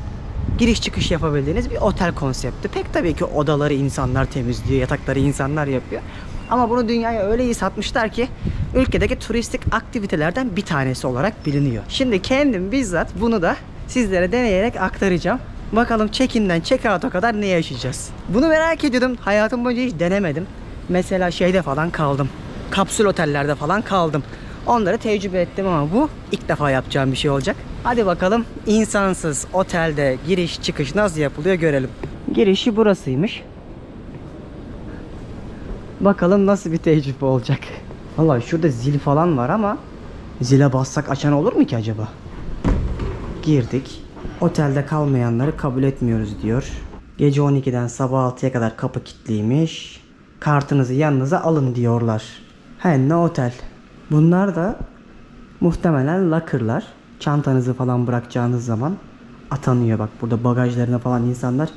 giriş çıkış yapabildiğiniz bir otel konsepti. Pek tabii ki odaları insanlar temizliyor, yatakları insanlar yapıyor. Ama bunu dünyaya öyle iyi satmışlar ki ülkedeki turistik aktivitelerden bir tanesi olarak biliniyor. Şimdi kendim bizzat bunu da sizlere deneyerek aktaracağım. Bakalım check-in'den check-out'a kadar ne yaşayacağız. Bunu merak ediyordum. Hayatım boyunca hiç denemedim. Mesela şeyde falan kaldım. Kapsül otellerde falan kaldım. Onları tecrübe ettim ama bu ilk defa yapacağım bir şey olacak. Hadi bakalım insansız otelde giriş çıkış nasıl yapılıyor görelim. Girişi burasıymış. Bakalım nasıl bir tecrübe olacak. Vallahi şurada zil falan var ama zile bassak açan olur mu ki acaba? Girdik. Otelde kalmayanları kabul etmiyoruz diyor. Gece 12'den sabah 6'ya kadar kapı kilitliymiş. Kartınızı yanınıza alın diyorlar. Henna Otel. Bunlar da muhtemelen locker'lar. Çantanızı falan bırakacağınız zaman atanıyor. Bak burada bagajlarına falan insanlar.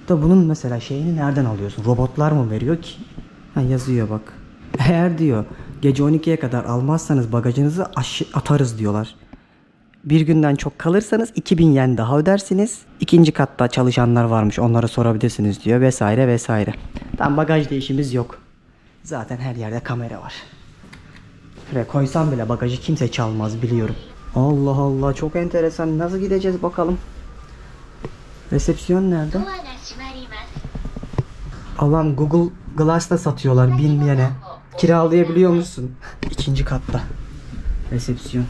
Da bunun mesela şeyini nereden alıyorsun? Robotlar mı veriyor ki? Ha, yazıyor bak. Eğer diyor gece 12'ye kadar almazsanız bagajınızı atarız diyorlar. Bir günden çok kalırsanız 2000 yen daha ödersiniz. İkinci katta çalışanlar varmış, onlara sorabilirsiniz diyor vesaire vesaire. Tam bagajda işimiz yok. Zaten her yerde kamera var. Şuraya koysam bile bagajı kimse çalmaz biliyorum. Allah Allah, çok enteresan. Nasıl gideceğiz bakalım. Resepsiyon nerede? Allah'ım, Google Glass'ta satıyorlar bilmeyene. Kiralayabiliyor musun? İkinci katta. Resepsiyon.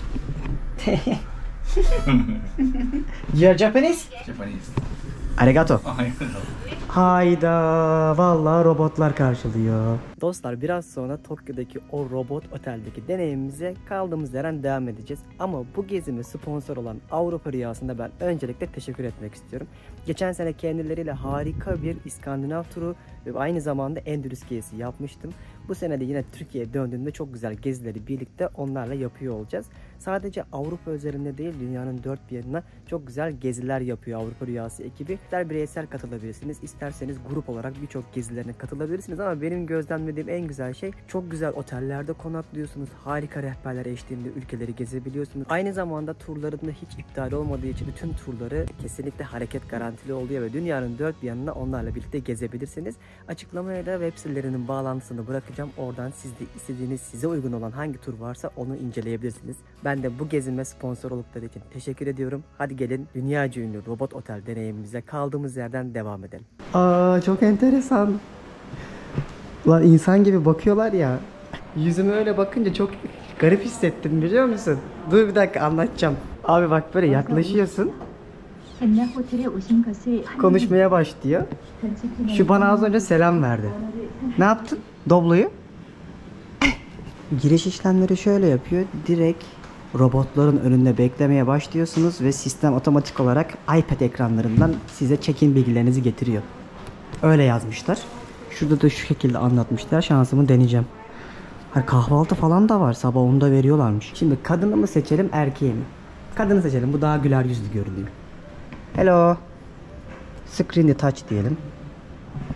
You're Japanese? Japanese. Arigato. Aynen. Hayda, vallahi robotlar karşılıyor. Dostlar biraz sonra Tokyo'daki o robot oteldeki deneyimimize kaldığımız yerden devam edeceğiz. Ama bu gezime sponsor olan Avrupa Rüyası'nda ben öncelikle teşekkür etmek istiyorum. Geçen sene kendileriyle harika bir İskandinav turu ve aynı zamanda Endülüs gezisi yapmıştım. Bu sene de yine Türkiye'ye döndüğümde çok güzel gezileri birlikte onlarla yapıyor olacağız. Sadece Avrupa üzerinde değil, dünyanın dört bir yanına çok güzel geziler yapıyor Avrupa Rüyası ekibi. İster bireysel katılabilirsiniz, isterseniz grup olarak birçok gezilerine katılabilirsiniz. Ama benim gözlemlediğim en güzel şey, çok güzel otellerde konaklıyorsunuz. Harika rehberler eşliğinde ülkeleri gezebiliyorsunuz. Aynı zamanda turlarında hiç iptal olmadığı için bütün turları kesinlikle hareket garantili oluyor ve dünyanın dört bir yanına onlarla birlikte gezebilirsiniz. Açıklamaya da web sitelerinin bağlantısını bırakacağım. Oradan siz de istediğiniz, size uygun olan hangi tur varsa onu inceleyebilirsiniz. Ben de bu gezime sponsor oldukları için teşekkür ediyorum. Hadi gelin dünyaca ünlü robot otel deneyimimize kaldığımız yerden devam edelim. Aa, çok enteresan. Lan insan gibi bakıyorlar ya. Yüzüme öyle bakınca çok garip hissettim, biliyor musun? Dur bir dakika, anlatacağım. Abi bak, böyle yaklaşıyorsun. Konuşmaya başlıyor. Şu bana az önce selam verdi. Ne yaptın? Doblo'yu. Giriş işlemleri şöyle yapıyor. Direkt robotların önünde beklemeye başlıyorsunuz ve sistem otomatik olarak iPad ekranlarından size check-in bilgilerinizi getiriyor. Öyle yazmışlar. Şurada da şu şekilde anlatmışlar. Şansımı deneyeceğim. Hani kahvaltı falan da var. Sabah 10'da veriyorlarmış. Şimdi kadını mı seçelim, erkeği mi? Kadını seçelim. Bu daha güler yüzlü görünüyor. Hello. Screen'i touch diyelim.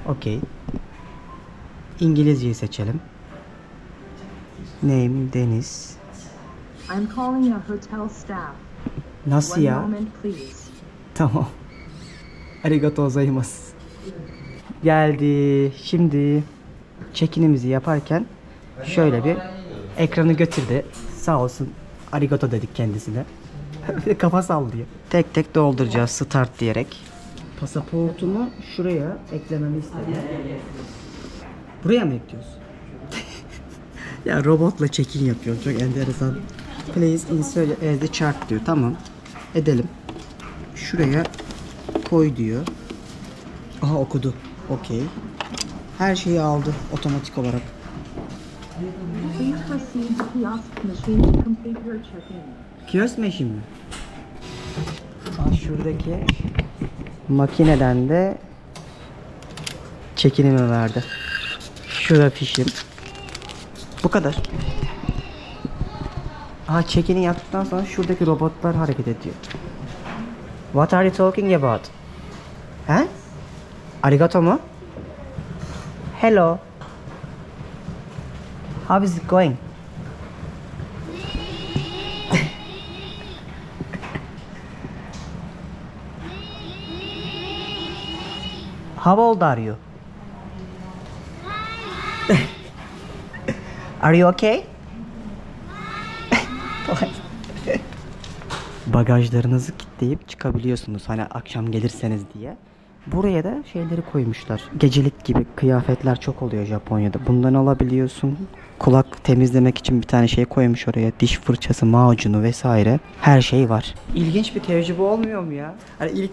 Okey. İngilizceyi seçelim. Name Deniz. I'm calling your hotel staff. Nasıl One ya? moment, please. Tamam. Arigato gozaimasu. Geldi. Şimdi check-in'imizi yaparken şöyle bir ekranı götürdü. Sağ olsun. Arigato dedik kendisine. Bir de kafa sallıyor. Tek tek dolduracağız start diyerek. Pasaportumu şuraya eklememi istedi. Buraya mı ekliyorsun? Ya robotla check-in yapıyor. Çok enteresan. Please insert as the chart diyor. Tamam. Edelim. Şuraya koy diyor. Aha, okudu. Okey. Her şeyi aldı otomatik olarak. Please proceed to kiosk machine to complete your check-in. Kiosk machine mi? Aa, şuradaki makineden de check-in'imi verdi. Şurada fişim. Bu kadar. Aha, check-in'i yaptıktan sonra şuradaki robotlar hareket ediyor. What are you talking about? He? Arigato mu? Hello. How is it going? How old are you? Are you okay? Bagajlarınızı kilitleyip çıkabiliyorsunuz hani akşam gelirseniz diye. Buraya da şeyleri koymuşlar. Gecelik gibi kıyafetler çok oluyor Japonya'da. Bundan alabiliyorsun. Kulak temizlemek için bir tane şey koymuş oraya. Diş fırçası, macunu vesaire. Her şey var. İlginç bir tecrübe olmuyor mu ya? Hani ilk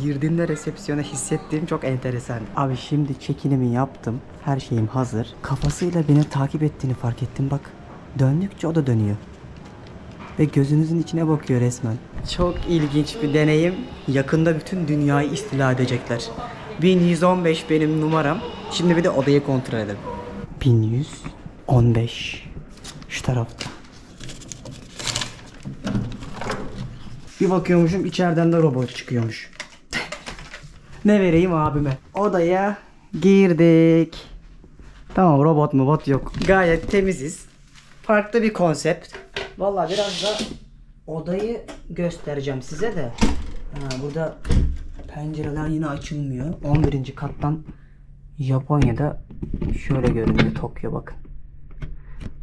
girdiğimde resepsiyona hissettiğim çok enteresan. Abi şimdi check-in'imi yaptım. Her şeyim hazır. Kafasıyla beni takip ettiğini fark ettim bak. Döndükçe o da dönüyor. Ve gözünüzün içine bakıyor resmen. Çok ilginç bir deneyim. Yakında bütün dünyayı istila edecekler. 1115 benim numaram. Şimdi bir de odayı kontrol edelim. 1115. Şu tarafta. Bir bakıyormuşum, içeriden de robot çıkıyormuş. Ne vereyim abime? Odaya girdik. Tamam, robot mu bot yok. Gayet temiziz. Farklı bir konsept. Vallahi biraz da odayı göstereceğim size de. Burada pencereler yine açılmıyor. 11. kattan Japonya'da şöyle görünüyor Tokyo, bakın.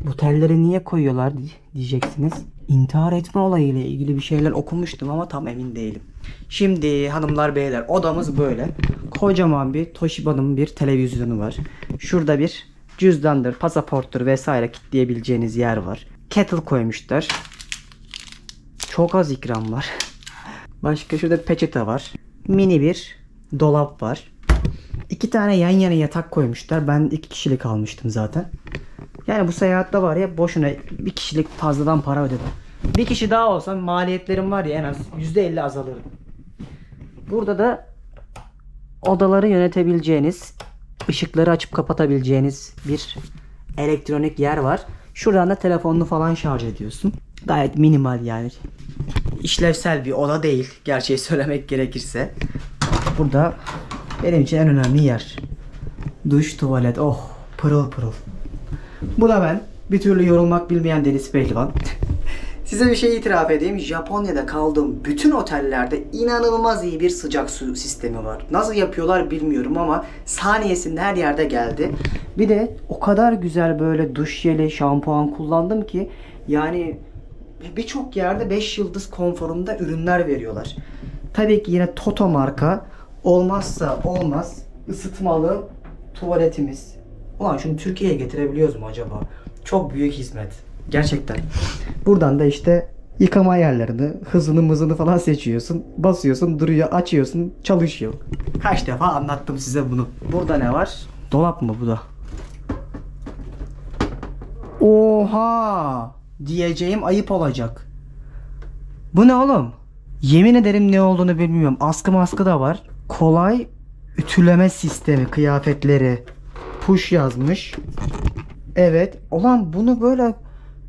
Bu telleri niye koyuyorlar diyeceksiniz. İntihar etme olayıyla ilgili bir şeyler okumuştum ama tam emin değilim. Şimdi hanımlar beyler, odamız böyle. Kocaman bir Toshiba'nın bir televizyonu var. Şurada bir cüzdandır, pasaporttur vesaire kilitleyebileceğiniz yer var. Kettle koymuşlar. Çok az ikram var. Başka şurada bir peçete var. Mini bir dolap var. 2 tane yan yana yatak koymuşlar. Ben 2 kişilik almıştım zaten. Yani bu seyahatte var ya boşuna 1 kişilik fazladan para ödedim. Bir kişi daha olsam maliyetlerim var ya en az %50 azalırdı. Burada da odaları yönetebileceğiniz, ışıkları açıp kapatabileceğiniz bir elektronik yer var. Şuradan da telefonunu falan şarj ediyorsun. Gayet minimal yani. İşlevsel bir oda değil. Gerçeği söylemek gerekirse. Burada benim için en önemli yer. Duş, tuvalet. Oh, pırıl pırıl. Bu da ben. Bir türlü yorulmak bilmeyen Deniz Pehlivan. Size bir şey itiraf edeyim. Japonya'da kaldığım bütün otellerde inanılmaz iyi bir sıcak su sistemi var. Nasıl yapıyorlar bilmiyorum ama saniyesinde her yerde geldi. Bir de o kadar güzel böyle duş jeli, şampuan kullandım ki yani birçok yerde 5 yıldız konforunda ürünler veriyorlar. Tabii ki yine Toto marka olmazsa olmaz ısıtmalı tuvaletimiz. Ulan şunu Türkiye'ye getirebiliyoruz mu acaba? Çok büyük hizmet. Gerçekten. Buradan da işte yıkama yerlerini, hızını mızını falan seçiyorsun. Basıyorsun, duruyor, açıyorsun, çalışıyor. Kaç defa anlattım size bunu. Burada ne var? Dolap mı bu da? Oha! Diyeceğim ayıp olacak. Bu ne oğlum? Yemin ederim ne olduğunu bilmiyorum. Askı maskı da var. Kolay ütüleme sistemi kıyafetleri. Push yazmış. Evet. Ulan bunu böyle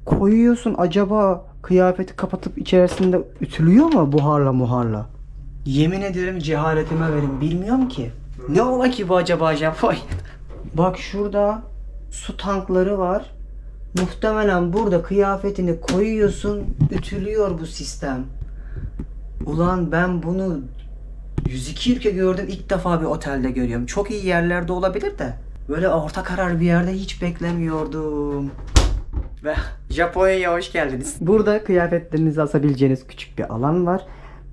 koyuyorsun, acaba kıyafeti kapatıp içerisinde ütülüyor mu buharla muharla? Yemin ederim cehaletime verin. Bilmiyorum ki. Ne ola ki bu acaba Japonya? Bak şurada su tankları var. Muhtemelen burada kıyafetini koyuyorsun, ütülüyor bu sistem. Ulan ben bunu 102 ülke gördüm, ilk defa bir otelde görüyorum. Çok iyi yerlerde olabilir de böyle orta karar bir yerde hiç beklemiyordum. Ve Japonya'ya hoş geldiniz. Burada kıyafetlerinizi asabileceğiniz küçük bir alan var.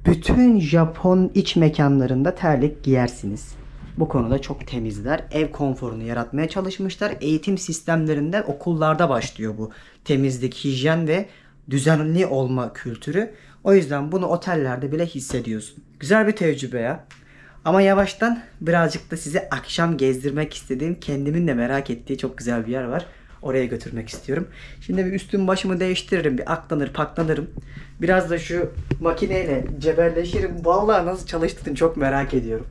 Bütün Japon iç mekanlarında terlik giyersiniz. Bu konuda çok temizler. Ev konforunu yaratmaya çalışmışlar. Eğitim sistemlerinde okullarda başlıyor bu temizlik, hijyen ve düzenli olma kültürü. O yüzden bunu otellerde bile hissediyorsun. Güzel bir tecrübe ya. Ama yavaştan birazcık da size akşam gezdirmek istediğim, kendimin de merak ettiği çok güzel bir yer var. Oraya götürmek istiyorum. Şimdi bir üstüm başımı değiştiririm. Bir aklanır paklanırım. Biraz da şu makineyle cebelleşirim. Vallahi nasıl çalıştığını çok merak ediyorum.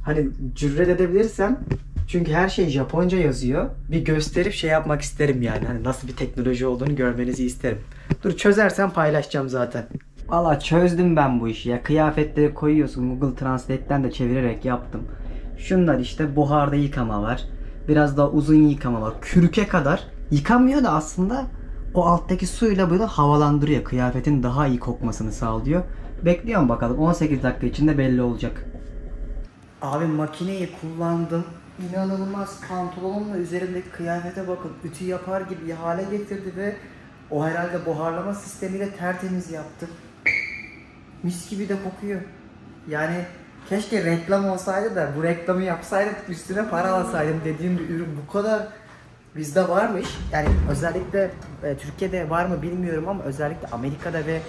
Hani cüret edebilirsem, çünkü her şey Japonca yazıyor. Bir gösterip şey yapmak isterim yani. Hani nasıl bir teknoloji olduğunu görmenizi isterim. Dur çözersem paylaşacağım zaten. Valla çözdüm ben bu işi ya. Kıyafetleri koyuyorsun. Google Translate'ten de çevirerek yaptım. Şunlar işte buharda yıkama var. Biraz daha uzun yıkama var. Kürke kadar. Yıkamıyor da aslında o alttaki suyla böyle havalandırıyor. Kıyafetin daha iyi kokmasını sağlıyor. Bekliyorum bakalım. 18 dakika içinde belli olacak. Abi makineyi kullandım. İnanılmaz, pantolonla üzerimdeki kıyafete bakın. Ütü yapar gibi hale getirdi ve o herhalde buharlama sistemiyle tertemiz yaptı. Mis gibi de kokuyor. Yani keşke reklam olsaydı da bu reklamı yapsaydım, üstüne para alsaydım dediğim bir ürün bu kadar bizde varmış. Yani özellikle Türkiye'de var mı bilmiyorum ama özellikle Amerika'da ve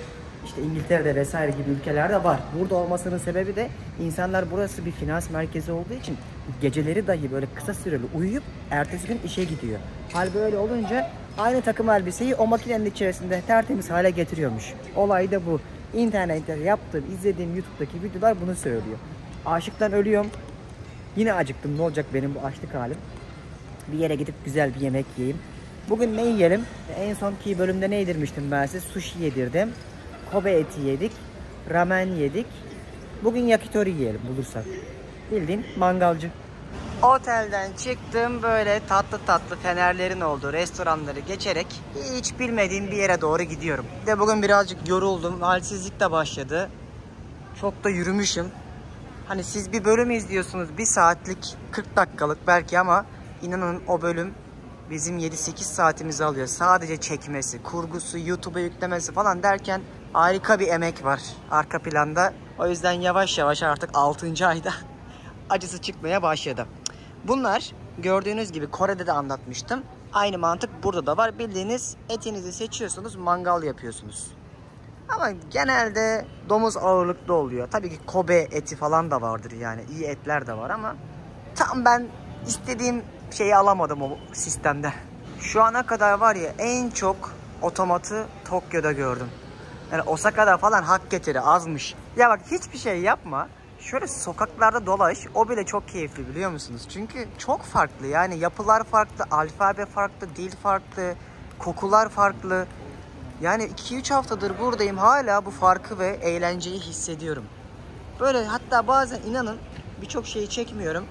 işte İngiltere'de vesaire gibi ülkelerde var. Burada olmasının sebebi de insanlar, burası bir finans merkezi olduğu için geceleri dahi böyle kısa süreli uyuyup ertesi gün işe gidiyor. Hal böyle olunca aynı takım elbiseyi o makinenin içerisinde tertemiz hale getiriyormuş. Olay da bu. İnternette yaptığım, izlediğim YouTube'daki videolar bunu söylüyor. Açlıktan ölüyorum. Yine acıktım. Ne olacak benim bu açlık halim? Bir yere gidip güzel bir yemek yiyeyim. Bugün ne yiyelim? En sonki bölümde ne yedirmiştim ben size? Sushi yedirdim. Kobe eti yedik. Ramen yedik. Bugün yakitori yiyelim bulursak. Bildiğin mangalcı. Otelden çıktım, böyle tatlı tatlı fenerlerin olduğu restoranları geçerek hiç bilmediğim bir yere doğru gidiyorum. Bir de bugün birazcık yoruldum. Halsizlik de başladı. Çok da yürümüşüm. Hani siz bir bölüm izliyorsunuz, 1 saatlik 40 dakikalık belki ama inanın o bölüm bizim 7-8 saatimizi alıyor. Sadece çekmesi, kurgusu, YouTube'a yüklemesi falan derken harika bir emek var arka planda. O yüzden yavaş yavaş artık 6. ayda acısı çıkmaya başladı. Bunlar gördüğünüz gibi Kore'de de anlatmıştım. Aynı mantık burada da var. Bildiğiniz etinizi seçiyorsunuz, mangal yapıyorsunuz. Ama genelde domuz ağırlıklı oluyor. Tabii ki Kobe eti falan da vardır yani. İyi etler de var ama tam ben istediğim şeyi alamadım o sistemde. Şu ana kadar var ya en çok otomatı Tokyo'da gördüm. Yani Osaka'da falan hak getiri azmış. Ya bak hiçbir şey yapma. Şöyle sokaklarda dolaş. O bile çok keyifli biliyor musunuz? Çünkü çok farklı yani yapılar farklı, alfabe farklı, dil farklı, kokular farklı. Yani 2-3 haftadır buradayım hala bu farkı ve eğlenceyi hissediyorum. Böyle hatta bazen inanın birçok şeyi çekmiyorum.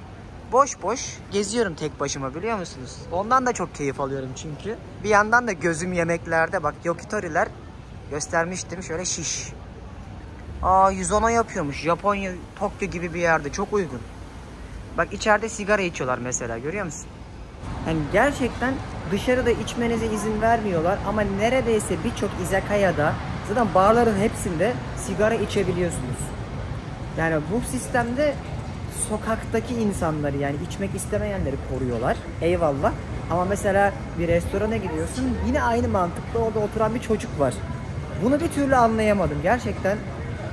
Boş boş geziyorum tek başıma biliyor musunuz? Ondan da çok keyif alıyorum çünkü. Bir yandan da gözüm yemeklerde bak yakitori'ler göstermiştim şöyle şiş. 110'a yapıyormuş. Japonya, Tokyo gibi bir yerde çok uygun. Bak içeride sigara içiyorlar mesela görüyor musun? Yani gerçekten dışarıda içmenize izin vermiyorlar ama neredeyse birçok izakaya'da zaten barların hepsinde sigara içebiliyorsunuz. Yani bu sistemde sokaktaki insanları yani içmek istemeyenleri koruyorlar. Eyvallah. Ama mesela bir restorana gidiyorsun yine aynı mantıkta orada oturan bir çocuk var. Bunu bir türlü anlayamadım. Gerçekten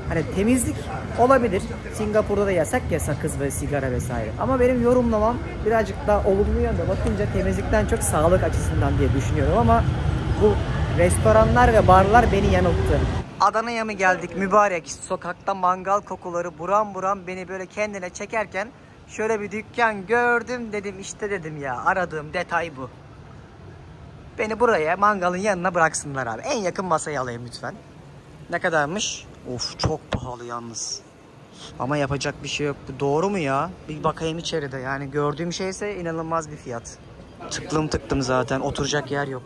hani temizlik olabilir. Singapur'da da yasak ya sakız ve sigara vesaire. Ama benim yorumlamam birazcık daha olumlu yönde bakınca temizlikten çok sağlık açısından diye düşünüyorum ama bu restoranlar ve barlar beni yanılttı. Adana'ya mı geldik mübarek? Sokakta mangal kokuları buram buram beni böyle kendine çekerken şöyle bir dükkan gördüm dedim işte dedim ya aradığım detay bu. Beni buraya mangalın yanına bıraksınlar abi. En yakın masayı alayım lütfen. Ne kadarmış? Of çok pahalı yalnız. Ama yapacak bir şey yok. Bu doğru mu ya? Bir bakayım içeride. Yani gördüğüm şeyse inanılmaz bir fiyat. Tıklım zaten. Oturacak yer yok.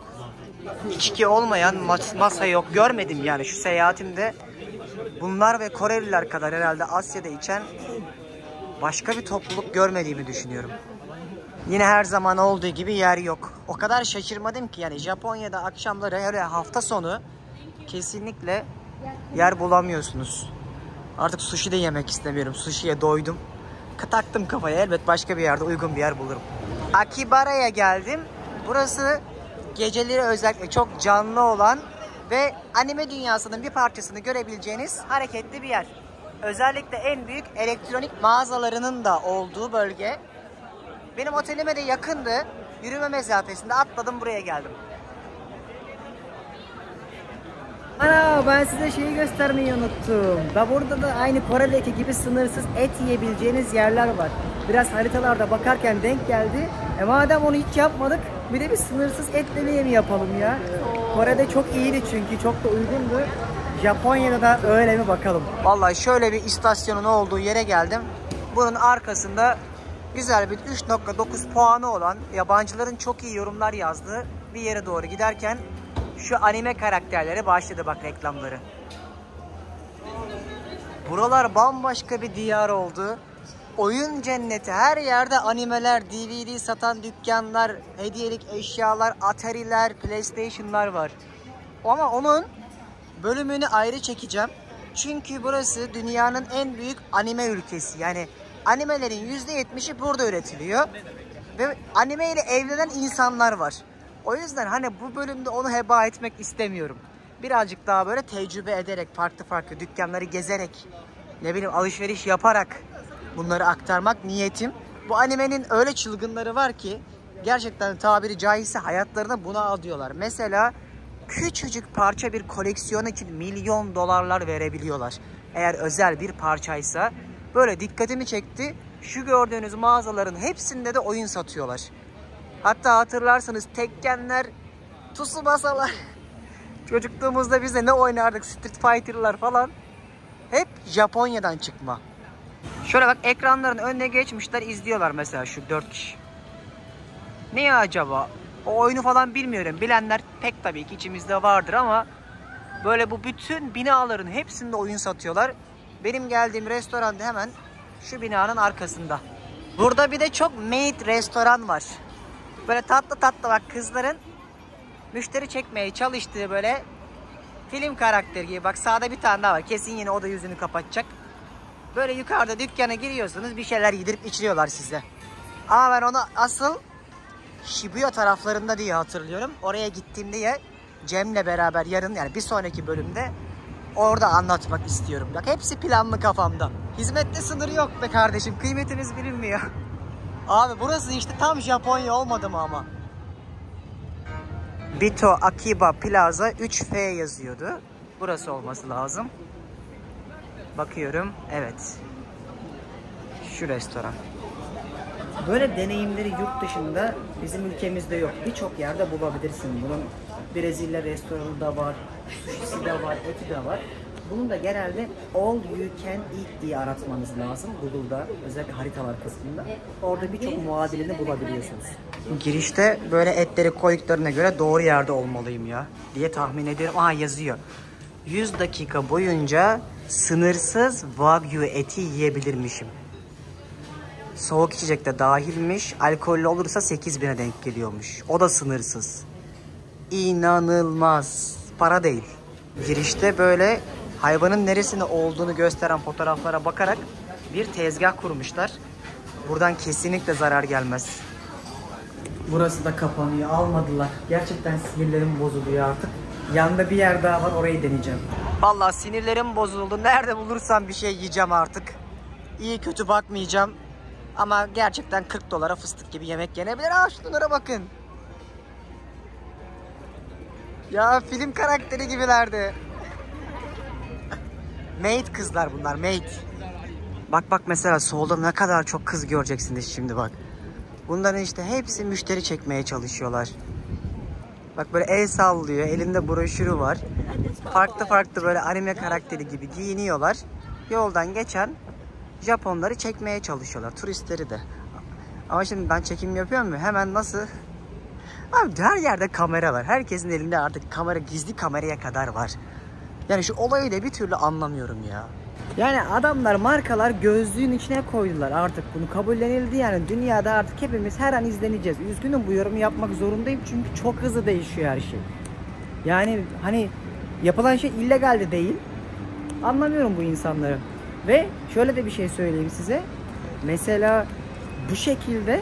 İçki olmayan masa yok. Görmedim yani şu seyahatimde. Bunlar ve Koreliler kadar herhalde Asya'da içen başka bir topluluk görmediğimi düşünüyorum. Yine her zaman olduğu gibi yer yok. O kadar şaşırmadım ki yani Japonya'da akşamları her hafta sonu kesinlikle yer bulamıyorsunuz. Artık sushi de yemek istemiyorum. Sushi'ye doydum. Taktım kafaya elbet başka bir yerde uygun bir yer bulurum. Akibara'ya geldim. Burası geceleri özellikle çok canlı olan ve anime dünyasının bir parçasını görebileceğiniz hareketli bir yer. Özellikle en büyük elektronik mağazalarının da olduğu bölge. Benim otelime de yakındı. Yürüme mesafesinde atladım buraya geldim. Ana ben size şeyi göstermeyi unuttum. Da burada da aynı Kore'deki gibi sınırsız et yiyebileceğiniz yerler var. Biraz haritalarda bakarken denk geldi. Madem onu hiç yapmadık bir de bir sınırsız et deneyi yapalım ya. Kore'de çok iyiydi çünkü çok da uygundu. Japonya'da da öyle mi bakalım. Vallahi şöyle bir istasyonun olduğu yere geldim. Bunun arkasında güzel bir 3.9 puanı olan yabancıların çok iyi yorumlar yazdığı bir yere doğru giderken şu anime karakterleri başladı bak reklamları. Buralar bambaşka bir diyar oldu. Oyun cenneti, her yerde animeler, DVD satan dükkanlar, hediyelik eşyalar, Atari'ler, PlayStation'lar var. Ama onun bölümünü ayrı çekeceğim. Çünkü burası dünyanın en büyük anime ülkesi. Yani animelerin %70'i burada üretiliyor. Ve anime ile evlenen insanlar var. O yüzden hani bu bölümde onu heba etmek istemiyorum. Birazcık daha böyle tecrübe ederek, farklı dükkanları gezerek, ne bileyim alışveriş yaparak bunları aktarmak niyetim. Bu animenin öyle çılgınları var ki gerçekten tabiri caizse hayatlarına buna adıyorlar. Mesela küçücük parça bir koleksiyon için milyon dolarlar verebiliyorlar. Eğer özel bir parçaysa. Böyle dikkatimi çekti. Şu gördüğünüz mağazaların hepsinde de oyun satıyorlar. Hatta hatırlarsanız Tekkenler, Tsubasa'lar. Çocukluğumuzda biz de ne oynardık? Street Fighter'lar falan. Hep Japonya'dan çıkma. Şöyle bak ekranların önüne geçmişler izliyorlar mesela şu 4 kişi. Ne acaba? O oyunu falan bilmiyorum. Bilenler pek tabii ki içimizde vardır ama böyle bu bütün binaların hepsinde oyun satıyorlar. Benim geldiğim restoran da hemen şu binanın arkasında. Burada bir de çok maid restoran var. Böyle tatlı bak kızların müşteri çekmeye çalıştığı böyle film karakteri gibi. Bak sağda bir tane daha var. Kesin yine o da yüzünü kapatacak. Böyle yukarıda dükkana giriyorsunuz. Bir şeyler yedirip içiriyorlar size. Ama ben onu asıl Shibuya taraflarında diye hatırlıyorum. Oraya gittiğimde ya Cem'le beraber yarın yani bir sonraki bölümde orada anlatmak istiyorum. Bak hepsi planlı kafamda. Hizmette sınırı yok be kardeşim. Kıymetimiz bilinmiyor. Abi burası işte tam Japonya olmadı mı ama? Bito Akiba Plaza 3F yazıyordu. Burası olması lazım. Bakıyorum. Evet. Şu restoran. Böyle deneyimleri yurt dışında bizim ülkemizde yok. Birçok yerde bulabilirsin. Bunun Brezilya restoranı da var, sushisi de var, eti de var. Bunun da genelde all you can eat diye aratmanız lazım Google'da, özellikle haritalar kısmında. Orada birçok muadilini bulabiliyorsunuz. Girişte böyle etleri koyduklarına göre doğru yerde olmalıyım ya diye tahmin ediyorum. Aha yazıyor. 100 dakika boyunca sınırsız Wagyu eti yiyebilirmişim. Soğuk içecek de dahilmiş. Alkollü olursa 8.000'e denk geliyormuş. O da sınırsız. İnanılmaz. Para değil. Girişte böyle hayvanın neresinde olduğunu gösteren fotoğraflara bakarak bir tezgah kurmuşlar. Buradan kesinlikle zarar gelmez. Burası da kapanıyor. Almadılar. Gerçekten sinirlerim bozuluyor artık. Yanında bir yer daha var. Orayı deneyeceğim. Vallahi sinirlerim bozuldu. Nerede bulursam bir şey yiyeceğim artık. İyi kötü bakmayacağım. Ama gerçekten 40 dolara fıstık gibi yemek yenebilir. Aa şunlara bakın. Ya film karakteri gibilerdi. Maid kızlar bunlar, maid. Bak mesela solda ne kadar çok kız göreceksiniz şimdi bak. Bunların işte hepsi müşteri çekmeye çalışıyorlar. Bak böyle el sallıyor, elinde broşürü var. Farklı böyle anime karakteri gibi giyiniyorlar. Yoldan geçen Japonları çekmeye çalışıyorlar, turistleri de. Ama şimdi ben çekim yapıyorum ya, hemen nasıl? Abi her yerde kamera var. Herkesin elinde artık kamera, gizli kameraya kadar var. Yani şu olayı da bir türlü anlamıyorum ya. Yani adamlar, markalar gözlüğün içine koydular artık, bunu kabullenildi yani. Dünyada artık hepimiz her an izleneceğiz. Üzgünüm, bu yorumu yapmak zorundayım çünkü çok hızlı değişiyor her şey. Yani hani yapılan şey illegal de değil. Anlamıyorum bu insanları. Ve şöyle de bir şey söyleyeyim size. Mesela bu şekilde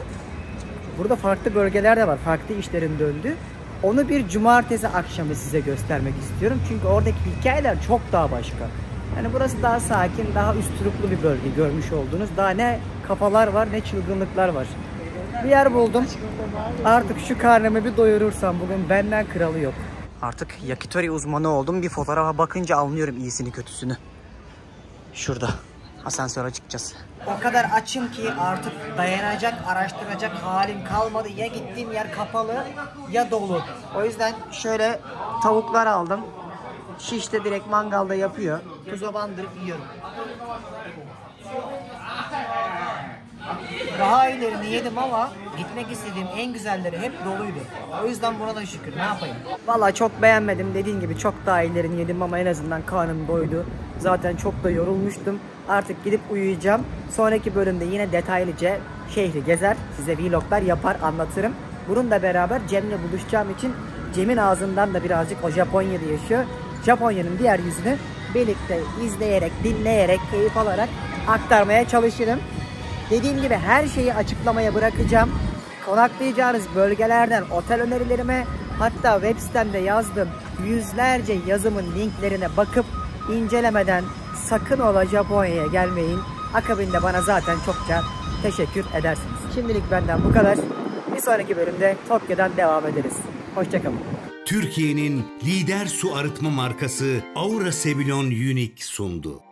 burada farklı bölgeler de var. Farklı işlerin döndü. Onu bir cumartesi akşamı size göstermek istiyorum. Çünkü oradaki hikayeler çok daha başka. Yani burası daha sakin, daha üstüruplu bir bölge görmüş olduğunuz. Daha ne kafalar var, ne çılgınlıklar var. Bir yer buldum. Artık şu karnımı bir doyurursam bugün benden kralı yok. Artık yakitori uzmanı oldum. Bir fotoğrafa bakınca anlıyorum iyisini kötüsünü. Şurada. Asansöre çıkacağız. O kadar açım ki artık dayanacak, araştıracak halim kalmadı. Ya gittiğim yer kapalı ya dolu. O yüzden şöyle tavuklar aldım. Şişte direkt mangalda yapıyor. Tuza bandırıp yiyorum. Daha iyilerini yedim ama gitmek istediğim en güzelleri hep doluydu. O yüzden buna da şükür, ne yapayım. Vallahi çok beğenmedim, dediğim gibi çok daha iyilerini yedim ama en azından karnım doydu. Zaten çok da yorulmuştum. Artık gidip uyuyacağım. Sonraki bölümde yine detaylıca şehri gezer, size vloglar yapar, anlatırım. Bununla beraber Cem'le buluşacağım için Cem'in ağzından da birazcık o Japonya'da yaşıyor. Japonya'nın diğer yüzünü birlikte izleyerek, dinleyerek, keyif alarak aktarmaya çalışırım. Dediğim gibi her şeyi açıklamaya bırakacağım. Konaklayacağınız bölgelerden otel önerilerime, hatta web sitemde yazdığım yüzlerce yazımın linklerine bakıp incelemeden sakın ola Japonya'ya gelmeyin. Akabinde bana zaten çokça teşekkür edersiniz. Şimdilik benden bu kadar. Bir sonraki bölümde Tokyo'dan devam ederiz. Hoşçakalın. Türkiye'nin lider su arıtma markası Aura Sebilon Unique sundu.